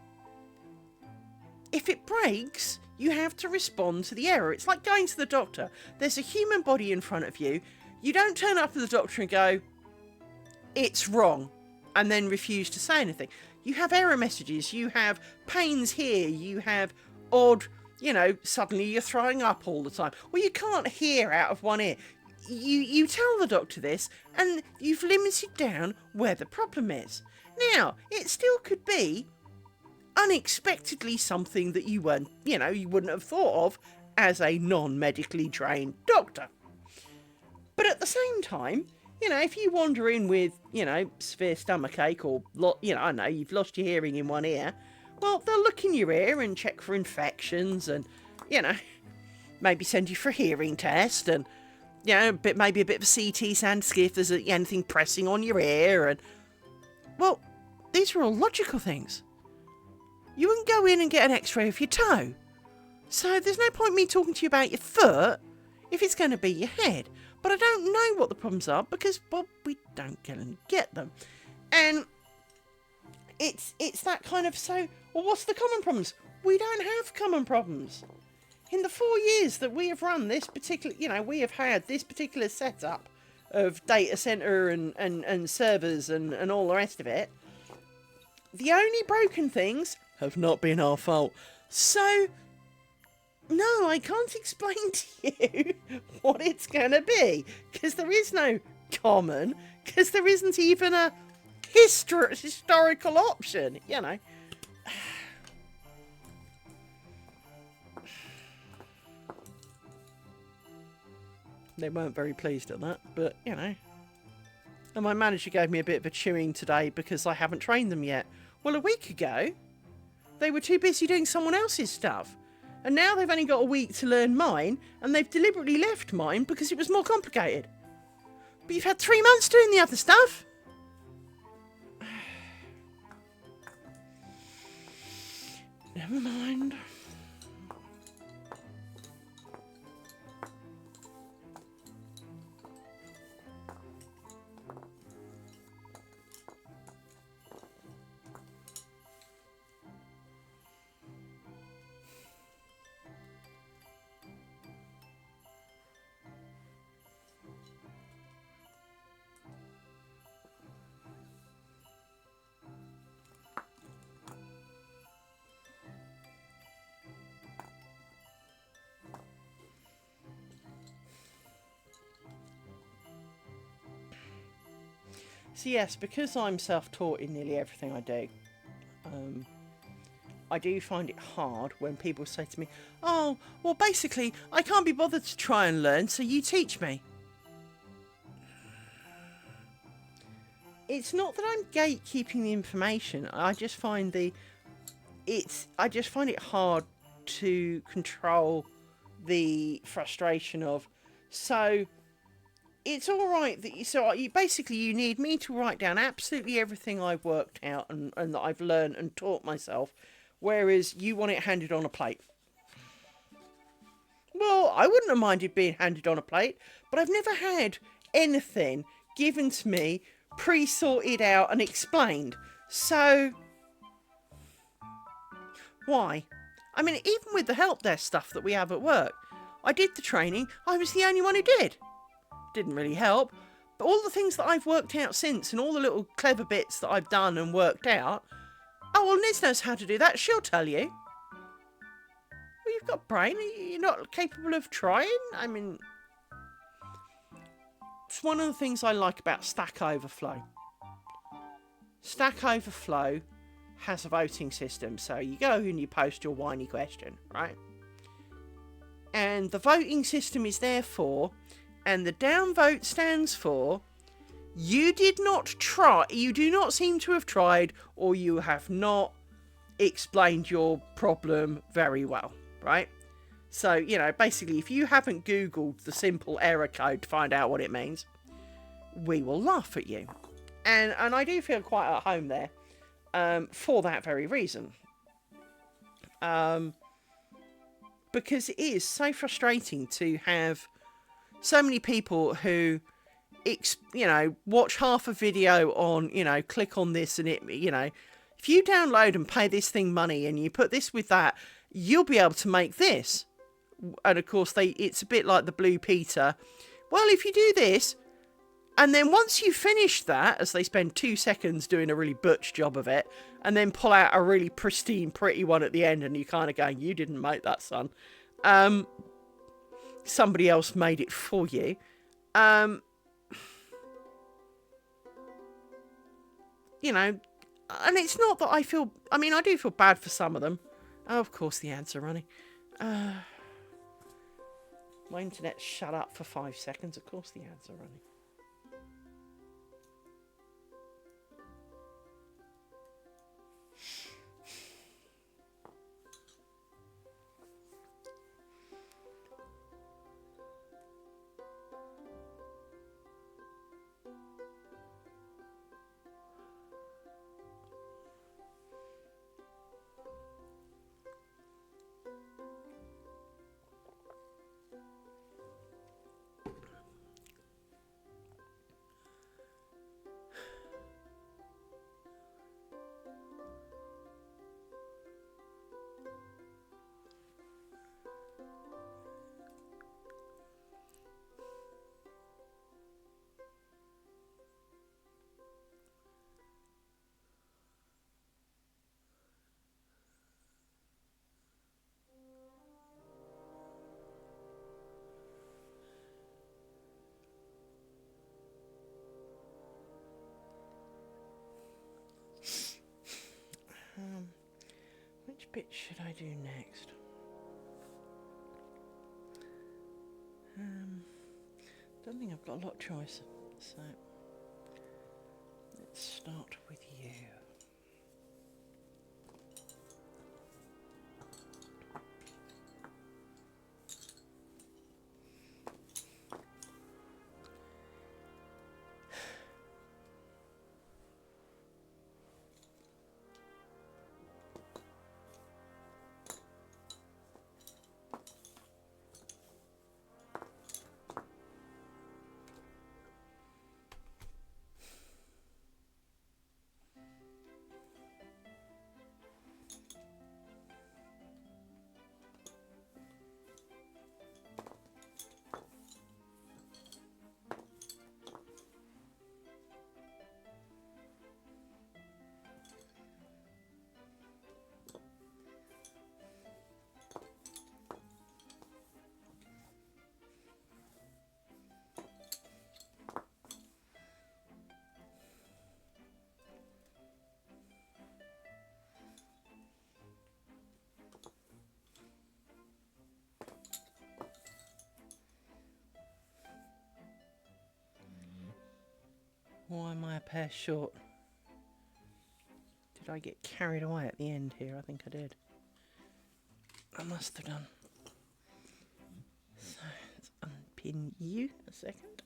if it breaks, you have to respond to the error. It's like going to the doctor. There's a human body in front of you. You don't turn up to the doctor and go, it's wrong, and then refuse to say anything. You have error messages, you have pains here, you have odd, you know, suddenly you're throwing up all the time. Well, you can't hear out of one ear. You tell the doctor this, and you've limited down where the problem is. Now, it still could be unexpectedly something that you weren't, you know, you wouldn't have thought of as a non-medically trained doctor. But at the same time, you know, if you wander in with, you know, severe stomachache or, you know, I know, you've lost your hearing in one ear, well, they'll look in your ear and check for infections and, you know, maybe send you for a hearing test and, you know, maybe a bit of a CT scan to see if there's anything pressing on your ear. And, well, these are all logical things. You wouldn't go in and get an x-ray of your toe. So there's no point me talking to you about your foot if it's going to be your head. But I don't know what the problems are because, well, we don't get them. And it's that kind of, so, well, what's the common problems? We don't have common problems. In the 4 years that we have run this particular, you know, we have had this particular setup of data center and servers and all the rest of it, the only broken things have not been our fault. So, no, I can't explain to you what it's going to be, because there is no common, because there isn't even a historical option, you know. They weren't very pleased at that, but, you know. And my manager gave me a bit of a chewing today because I haven't trained them yet. Well, a week ago, they were too busy doing someone else's stuff. And now they've only got a week to learn mine, and they've deliberately left mine because it was more complicated. But you've had 3 months doing the other stuff. Never mind. So yes, because I'm self-taught in nearly everything I do, I do find it hard when people say to me, "Oh, well, basically, I can't be bothered to try and learn, so you teach me." It's not that I'm gatekeeping the information. I just find it hard to control the frustration of, so it's all right that you need me to write down absolutely everything I've worked out and that I've learned and taught myself, whereas you want it handed on a plate. Well, I wouldn't have minded being handed on a plate, but I've never had anything given to me pre-sorted out and explained. So why? I mean, even with the help desk stuff that we have at work, I did the training. I was the only one who did. Didn't really help. But all the things that I've worked out since and all the little clever bits that I've done and worked out, oh, well, Liz knows how to do that. She'll tell you. Well, you've got a brain. You're not capable of trying? I mean, it's one of the things I like about Stack Overflow. Stack Overflow has a voting system. So you go and you post your whiny question, right? And the voting system is there for, and the downvote stands for, you did not try, you do not seem to have tried, or you have not explained your problem very well, right? So, you know, basically, if you haven't Googled the simple error code to find out what it means, we will laugh at you. And I do feel quite at home there, for that very reason. Because it is so frustrating to have so many people who, watch half a video on, click on this and it, if you download and pay this thing money and you put this with that, you'll be able to make this. And of course, it's a bit like the Blue Peter. Well, if you do this, and then once you finish that, as they spend 2 seconds doing a really butch job of it, and then pull out a really pristine, pretty one at the end, and you kind of going, you didn't make that, son. Somebody else made it for you. And it's not that I feel... I mean, I do feel bad for some of them. Oh, of course the ads are running. My internet shut up for 5 seconds. Of course the ads are running. Which bit should I do next? Don't think I've got a lot of choice, so let's start with you. Why am I a pair short? Did I get carried away at the end here? I think I did. I must have done. So let's unpin you a second.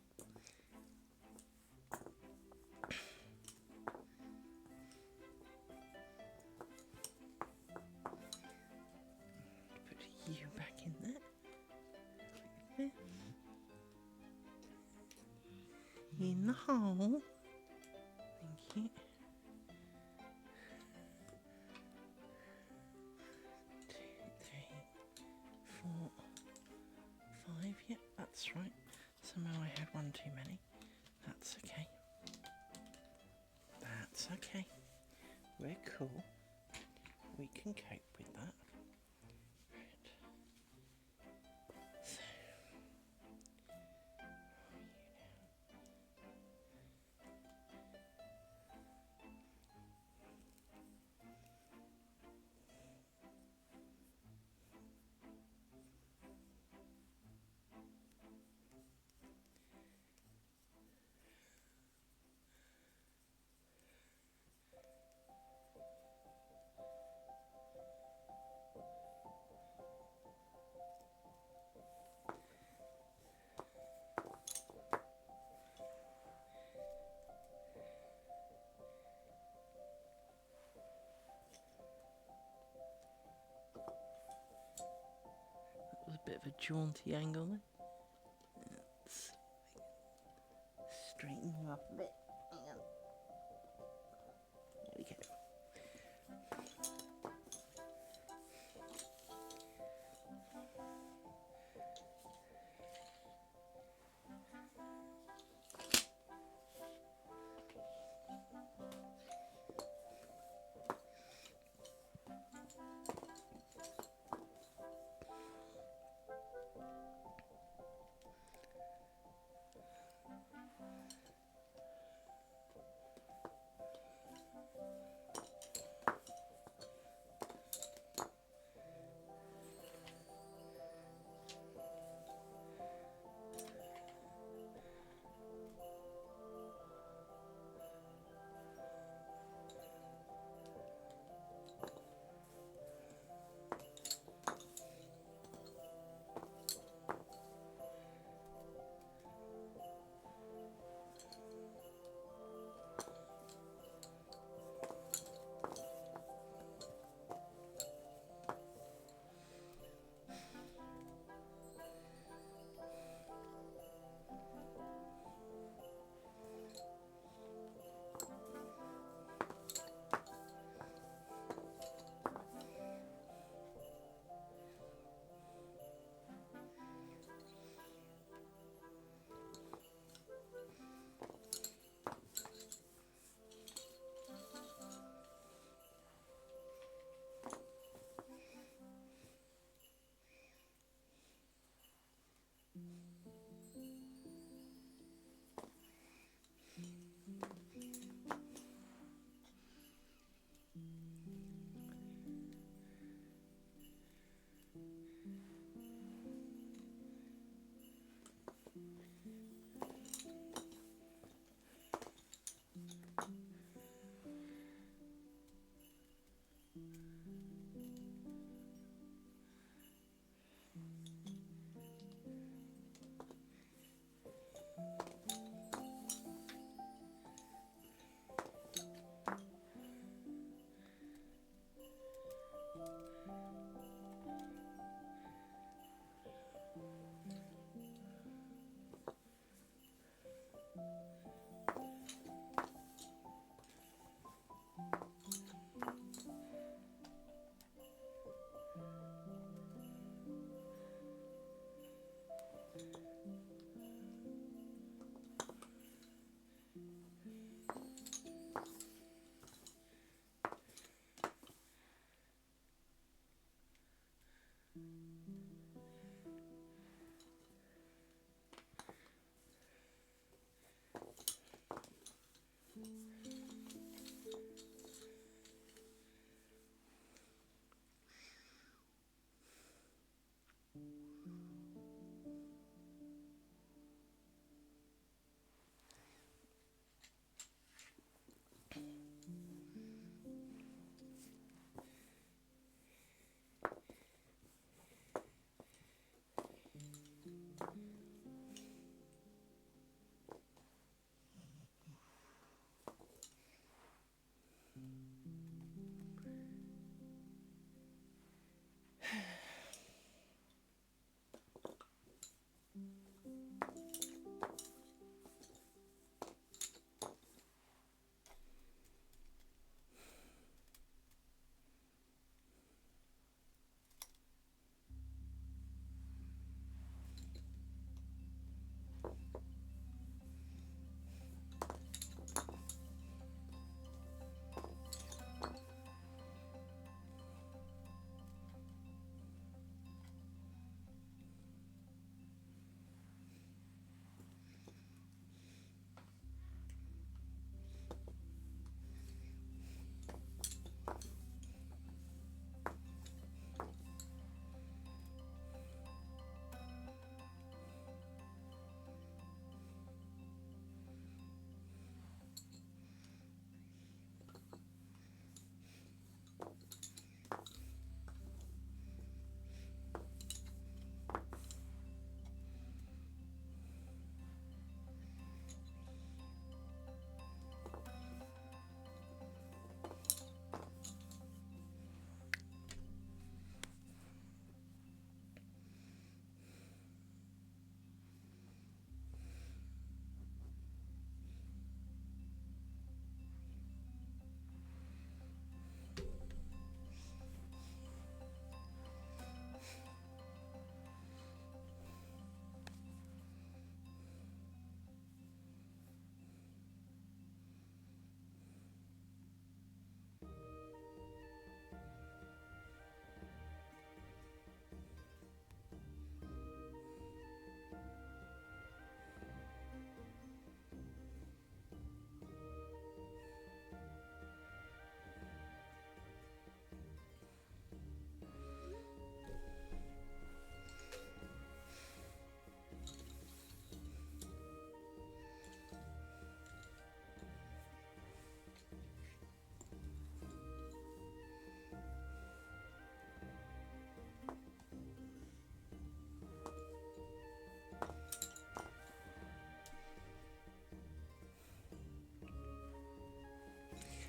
Put you back in there. In the hole. Thank you. 2, 3, 4, 5. Yep, that's right. Somehow I had one too many. That's okay. That's okay. We're cool. We can cope with that. Right. So, that was a bit of a jaunty angle then. Let's straighten you up a bit. Hang on. There we go.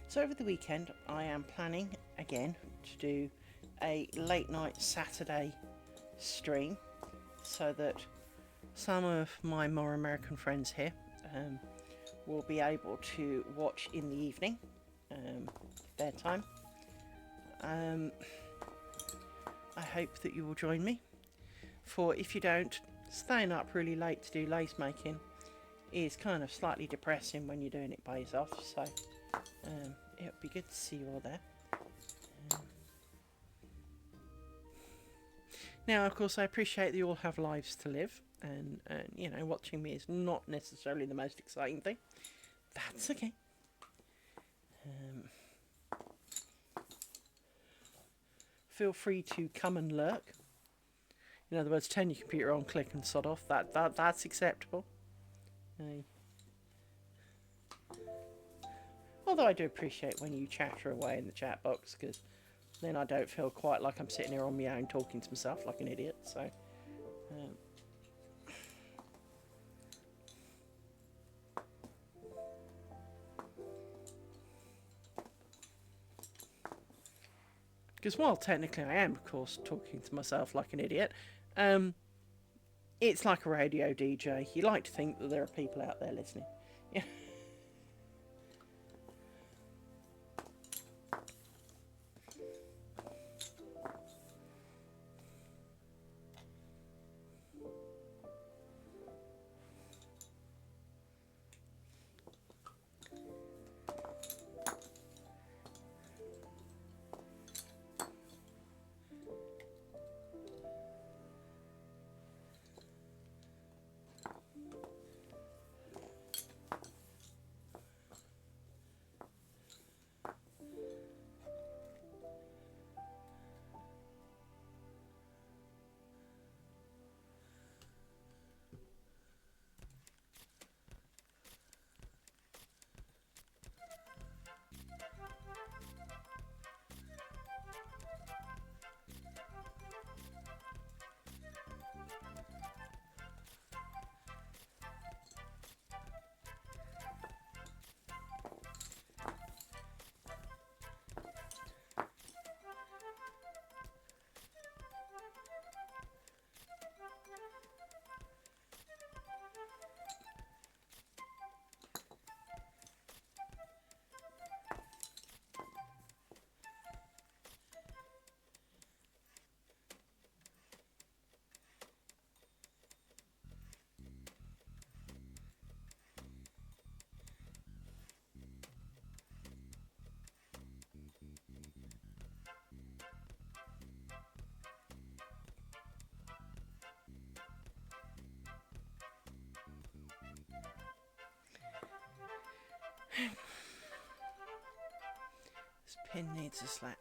So over the weekend, I am planning again to do a late night Saturday stream so that some of my more American friends here will be able to watch in the evening, their time. I hope that you will join me, for if you don't, staying up really late to do lace making is kind of slightly depressing when you're doing it by yourself, so it would be good to see you all there. Now, of course, I appreciate that you all have lives to live, and you know, watching me is not necessarily the most exciting thing. That's okay. Feel free to come and lurk. In other words, turn your computer on, click and sod off. That's acceptable. Although I do appreciate when you chatter away in the chat box, because then I don't feel quite like I'm sitting here on my own talking to myself like an idiot. So, because while technically I am, of course, talking to myself like an idiot, it's like a radio DJ. You like to think that there are people out there listening. Yeah. This pin needs a slap.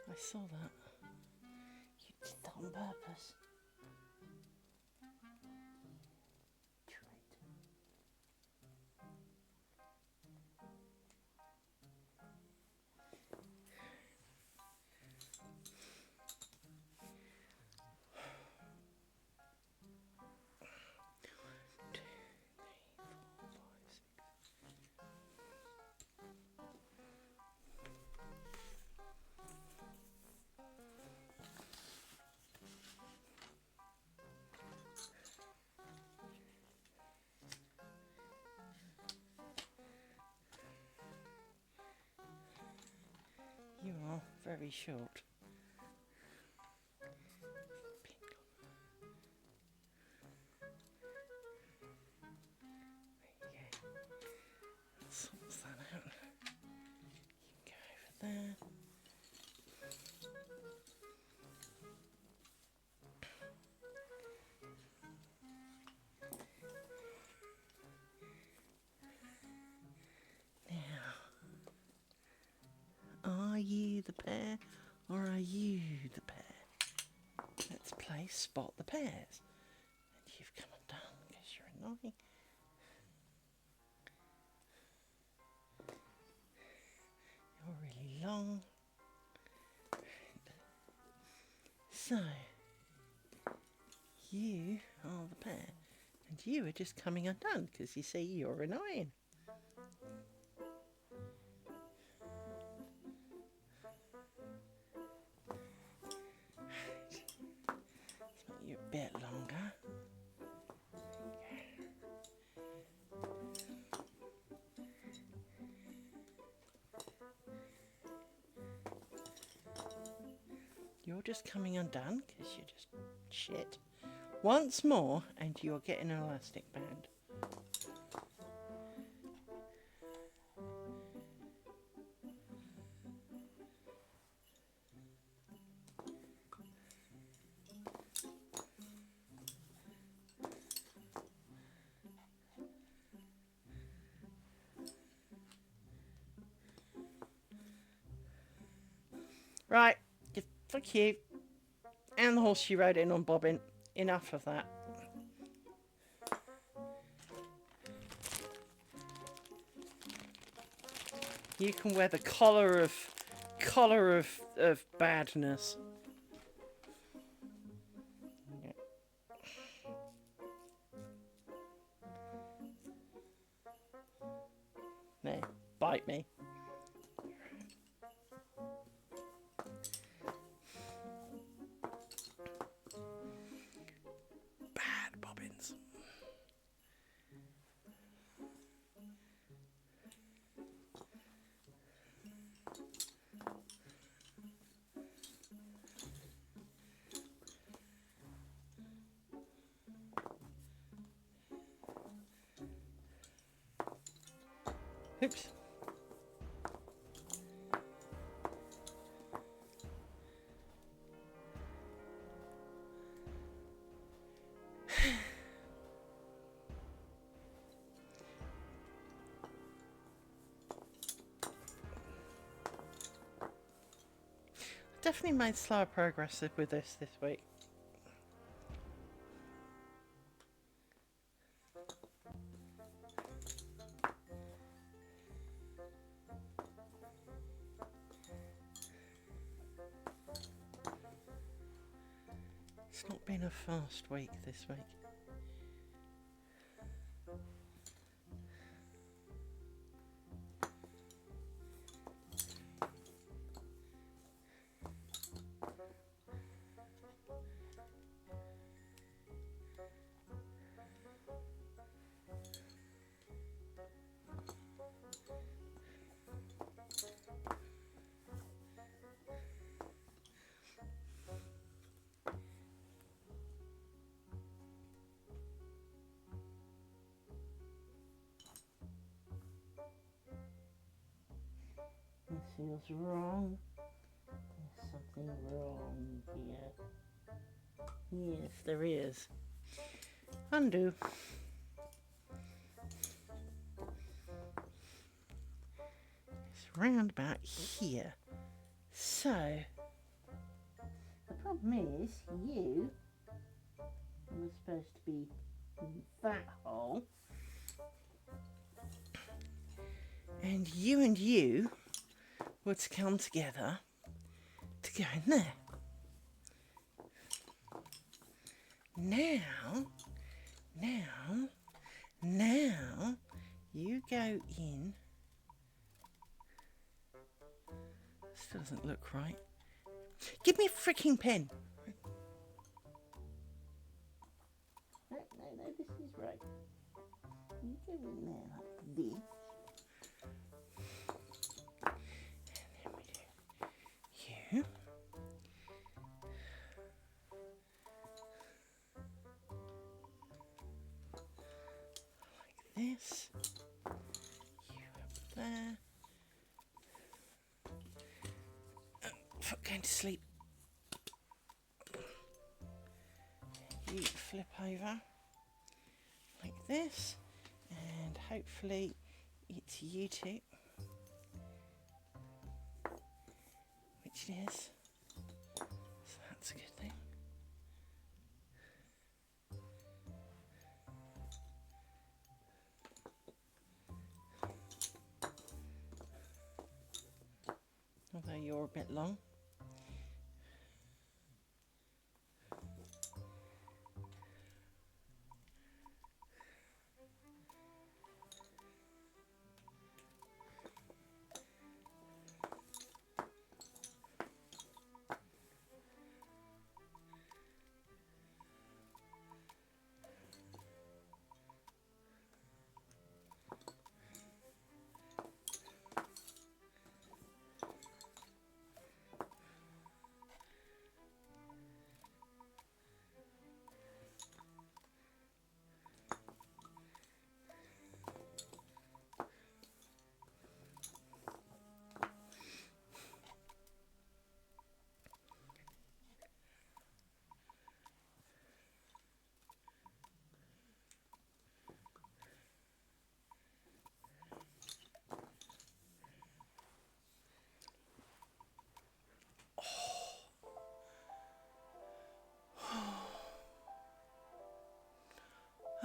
I saw that. You did that on purpose. You are very short. There you go. Sorts that out. You can go over there. Are you the pair or are you the pair? Let's play spot the pairs. And you've come undone because you're annoying. You're really long. So, you are the pair. And you are just coming undone because you see you're annoying. You a bit longer. You're just coming undone because you're just shit. Once more, and you're getting an elastic band. Right, fuck you. And the horse you rode in on bobbin. Enough of that. You can wear the collar of badness. Yeah. There, bite me. Bad bobbins. Oops. Definitely made slower progress with this week. It's not been a fast week this week. feels wrong. There's something wrong here. Yes, there is. Undo. It's round about here. So, the problem is, you are supposed to be in that hole. And you were to come together to go in there. Now, you go in. Still doesn't look right. Give me a freaking pen. No, this is right. You go in there like this. And then we do you. Like this. You up there. Fuck, going to sleep. You flip over like this, and hopefully it's you two, which it is, so that's a good thing. Although you're a bit long.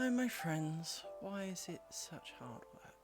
Oh, my friends, why is it such hard work?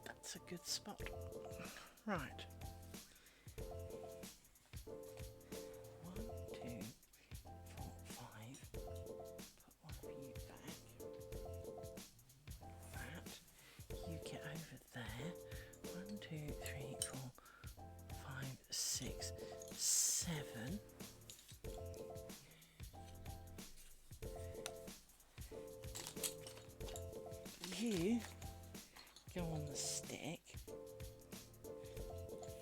That's a good spot. Right. 1, 2, 4, 5. Put one of you back. That. You get over there. 1, 2, 3, 4, 5, 6, 7. You go on the stick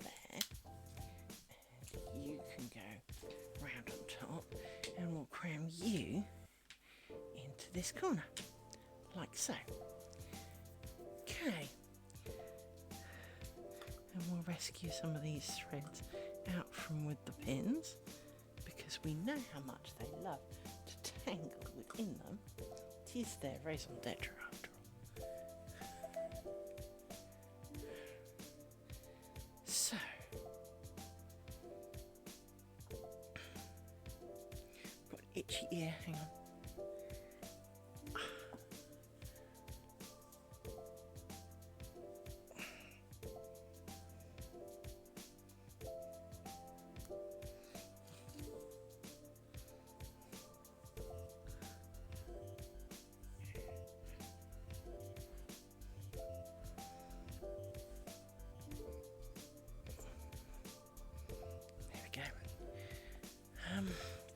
there, and you can go round on top, and we'll cram you into this corner, like so. Okay, and we'll rescue some of these threads out from with the pins, because we know how much they love to tangle within them. It is their raison d'etre after all. So, got an itchy ear, hang on.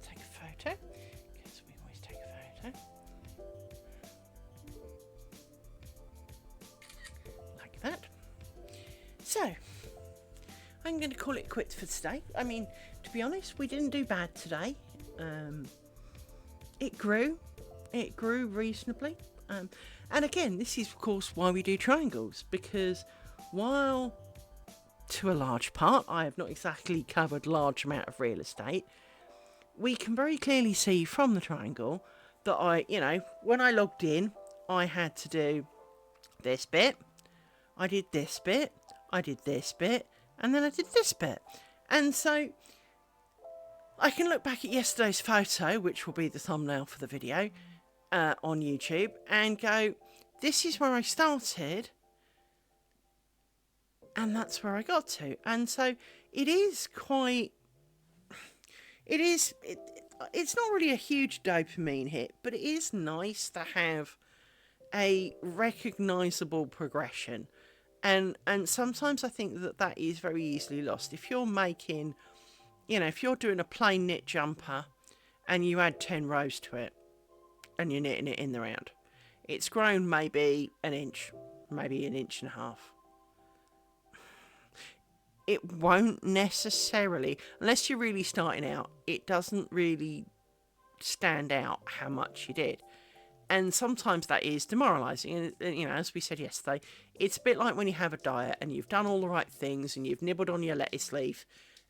Take a photo, because we always take a photo. Like that. So, I'm going to call it quits for today. I mean, to be honest, we didn't do bad today. It grew reasonably. And again, this is of course why we do triangles, because while to a large part I have not exactly covered large amount of real estate, we can very clearly see from the triangle that when I logged in, I had to do this bit, I did this bit, I did this bit, and then I did this bit. And so I can look back at yesterday's photo, which will be the thumbnail for the video on YouTube, and go, this is where I started, and that's where I got to. And so it's not really a huge dopamine hit, but it is nice to have a recognisable progression. And sometimes I think that is very easily lost. If you're making, if you're doing a plain knit jumper and you add 10 rows to it and you're knitting it in the round, it's grown maybe an inch, maybe an inch and a half. It won't necessarily, unless you're really starting out, it doesn't really stand out how much you did. And sometimes that is demoralising. And as we said yesterday, it's a bit like when you have a diet and you've done all the right things and you've nibbled on your lettuce leaf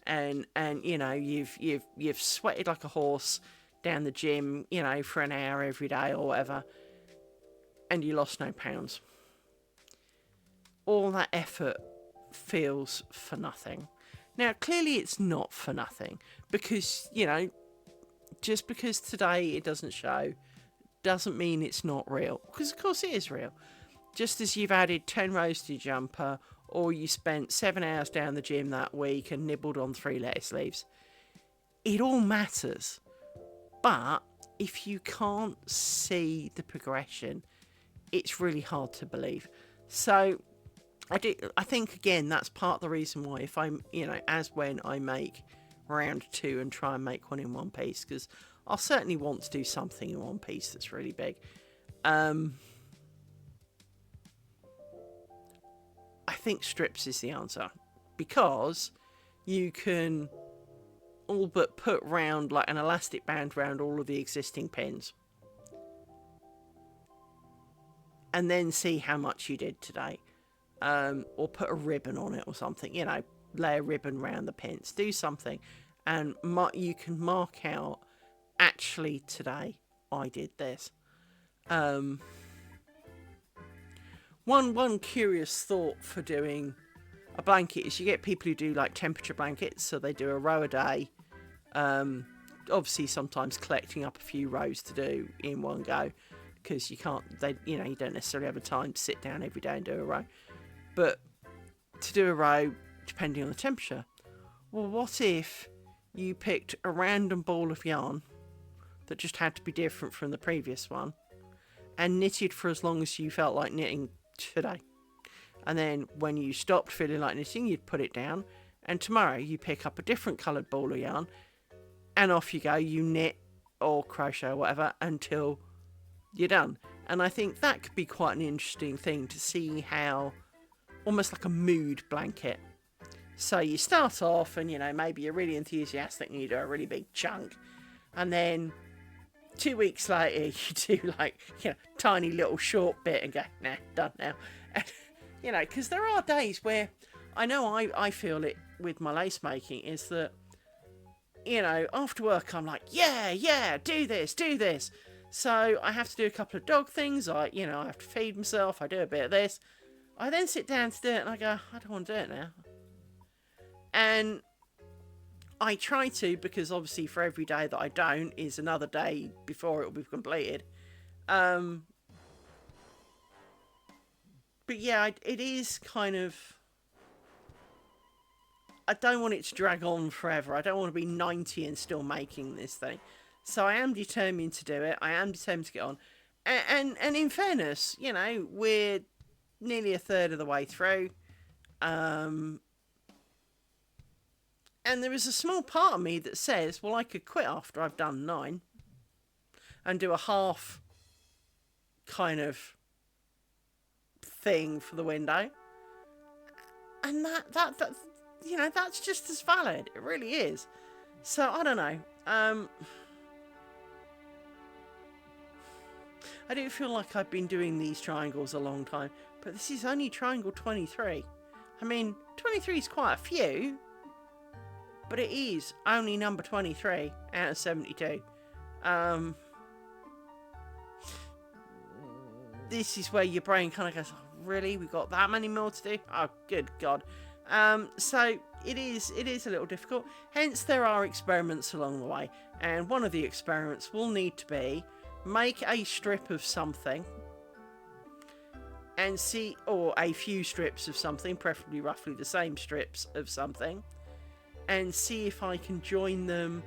and you've sweated like a horse down the gym, for an hour every day or whatever, and you lost no pounds. All that effort feels for nothing. Now, clearly it's not for nothing, because, just because today it doesn't show doesn't mean it's not real, because of course it is real. Just as you've added 10 rows to your jumper, or you spent 7 hours down the gym that week and nibbled on 3 lettuce leaves, it all matters. But if you can't see the progression, it's really hard to believe. So I think, again, that's part of the reason why, if I'm, as when I make round 2 and try and make one in one piece, because I'll certainly want to do something in one piece that's really big. I think strips is the answer, because you can all but put round like an elastic band round all of the existing pins and then see how much you did today. Or put a ribbon on it or something, lay a ribbon round the pins, do something, and you can mark out, actually today I did this. One curious thought for doing a blanket is you get people who do like temperature blankets, so they do a row a day, obviously sometimes collecting up a few rows to do in one go, because you don't necessarily have the time to sit down every day and do a row. But to do a row, depending on the temperature, well, what if you picked a random ball of yarn that just had to be different from the previous one and knitted for as long as you felt like knitting today? And then when you stopped feeling like knitting, you'd put it down, and tomorrow you pick up a different coloured ball of yarn and off you go, you knit or crochet or whatever until you're done. And I think that could be quite an interesting thing to see how almost like a mood blanket. So you start off and, maybe you're really enthusiastic and you do a really big chunk. And then 2 weeks later, you do tiny little short bit and go, nah, done now. And, because there are days where I know I feel it with my lace making is that, after work I'm like, yeah, do this. So I have to do a couple of dog things. I have to feed myself. I do a bit of this. I then sit down to do it and I go, I don't want to do it now. And I try to, because obviously for every day that I don't is another day before it will be completed. But yeah, it is kind of... I don't want it to drag on forever. I don't want to be 90 and still making this thing. So I am determined to do it. I am determined to get on. And in fairness, we're nearly a third of the way through. And there is a small part of me that says, well, I could quit after I've done 9 and do a half kind of thing for the window. And that's just as valid. It really is. So, I don't know. I do feel like I've been doing these triangles a long time, but this is only triangle 23. I mean, 23 is quite a few, but it is only number 23 out of 72. This is where your brain kind of goes, oh, really? We've got that many more to do? Oh, good God. So it is a little difficult. Hence, there are experiments along the way. And one of the experiments will need to be make a strip of something and see, or a few strips of something, preferably roughly the same strips of something, and see if I can join them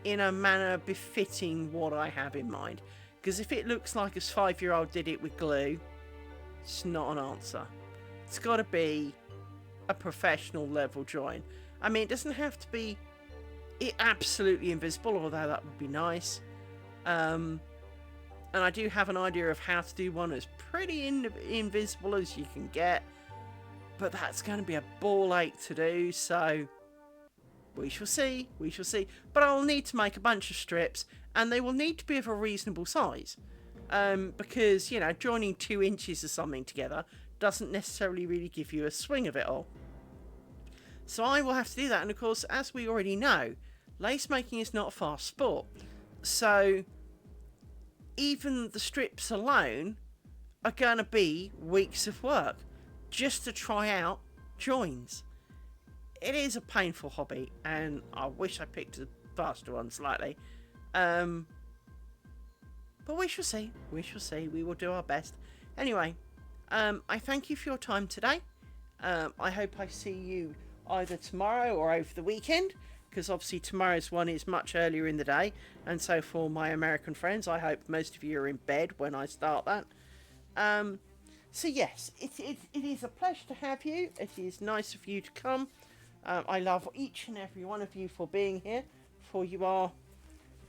in a manner befitting what I have in mind. Because if it looks like a 5-year-old did it with glue, it's not an answer. It's got to be a professional level join. I mean, it doesn't have to be absolutely invisible, although that would be nice. And I do have an idea of how to do one as pretty invisible as you can get. But that's going to be a ball ache to do, so we shall see. But I'll need to make a bunch of strips, and they will need to be of a reasonable size. Because, joining 2 inches of something together doesn't necessarily really give you a swing of it all. So I will have to do that. And of course, as we already know, lace making is not a fast sport. So even the strips alone are going to be weeks of work just to try out joins. It is a painful hobby, and I wish I picked a faster one slightly. But we shall see. We will do our best. Anyway, I thank you for your time today. I hope I see you either tomorrow or over the weekend, because obviously tomorrow's one is much earlier in the day, and so for my American friends, I hope most of you are in bed when I start that. So yes, it is a pleasure to have you. It is nice of you to come. I love each and every one of you for being here, for you are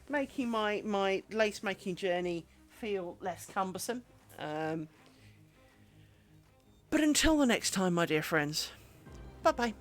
making my lace making journey feel less cumbersome. But until the next time, my dear friends, bye bye.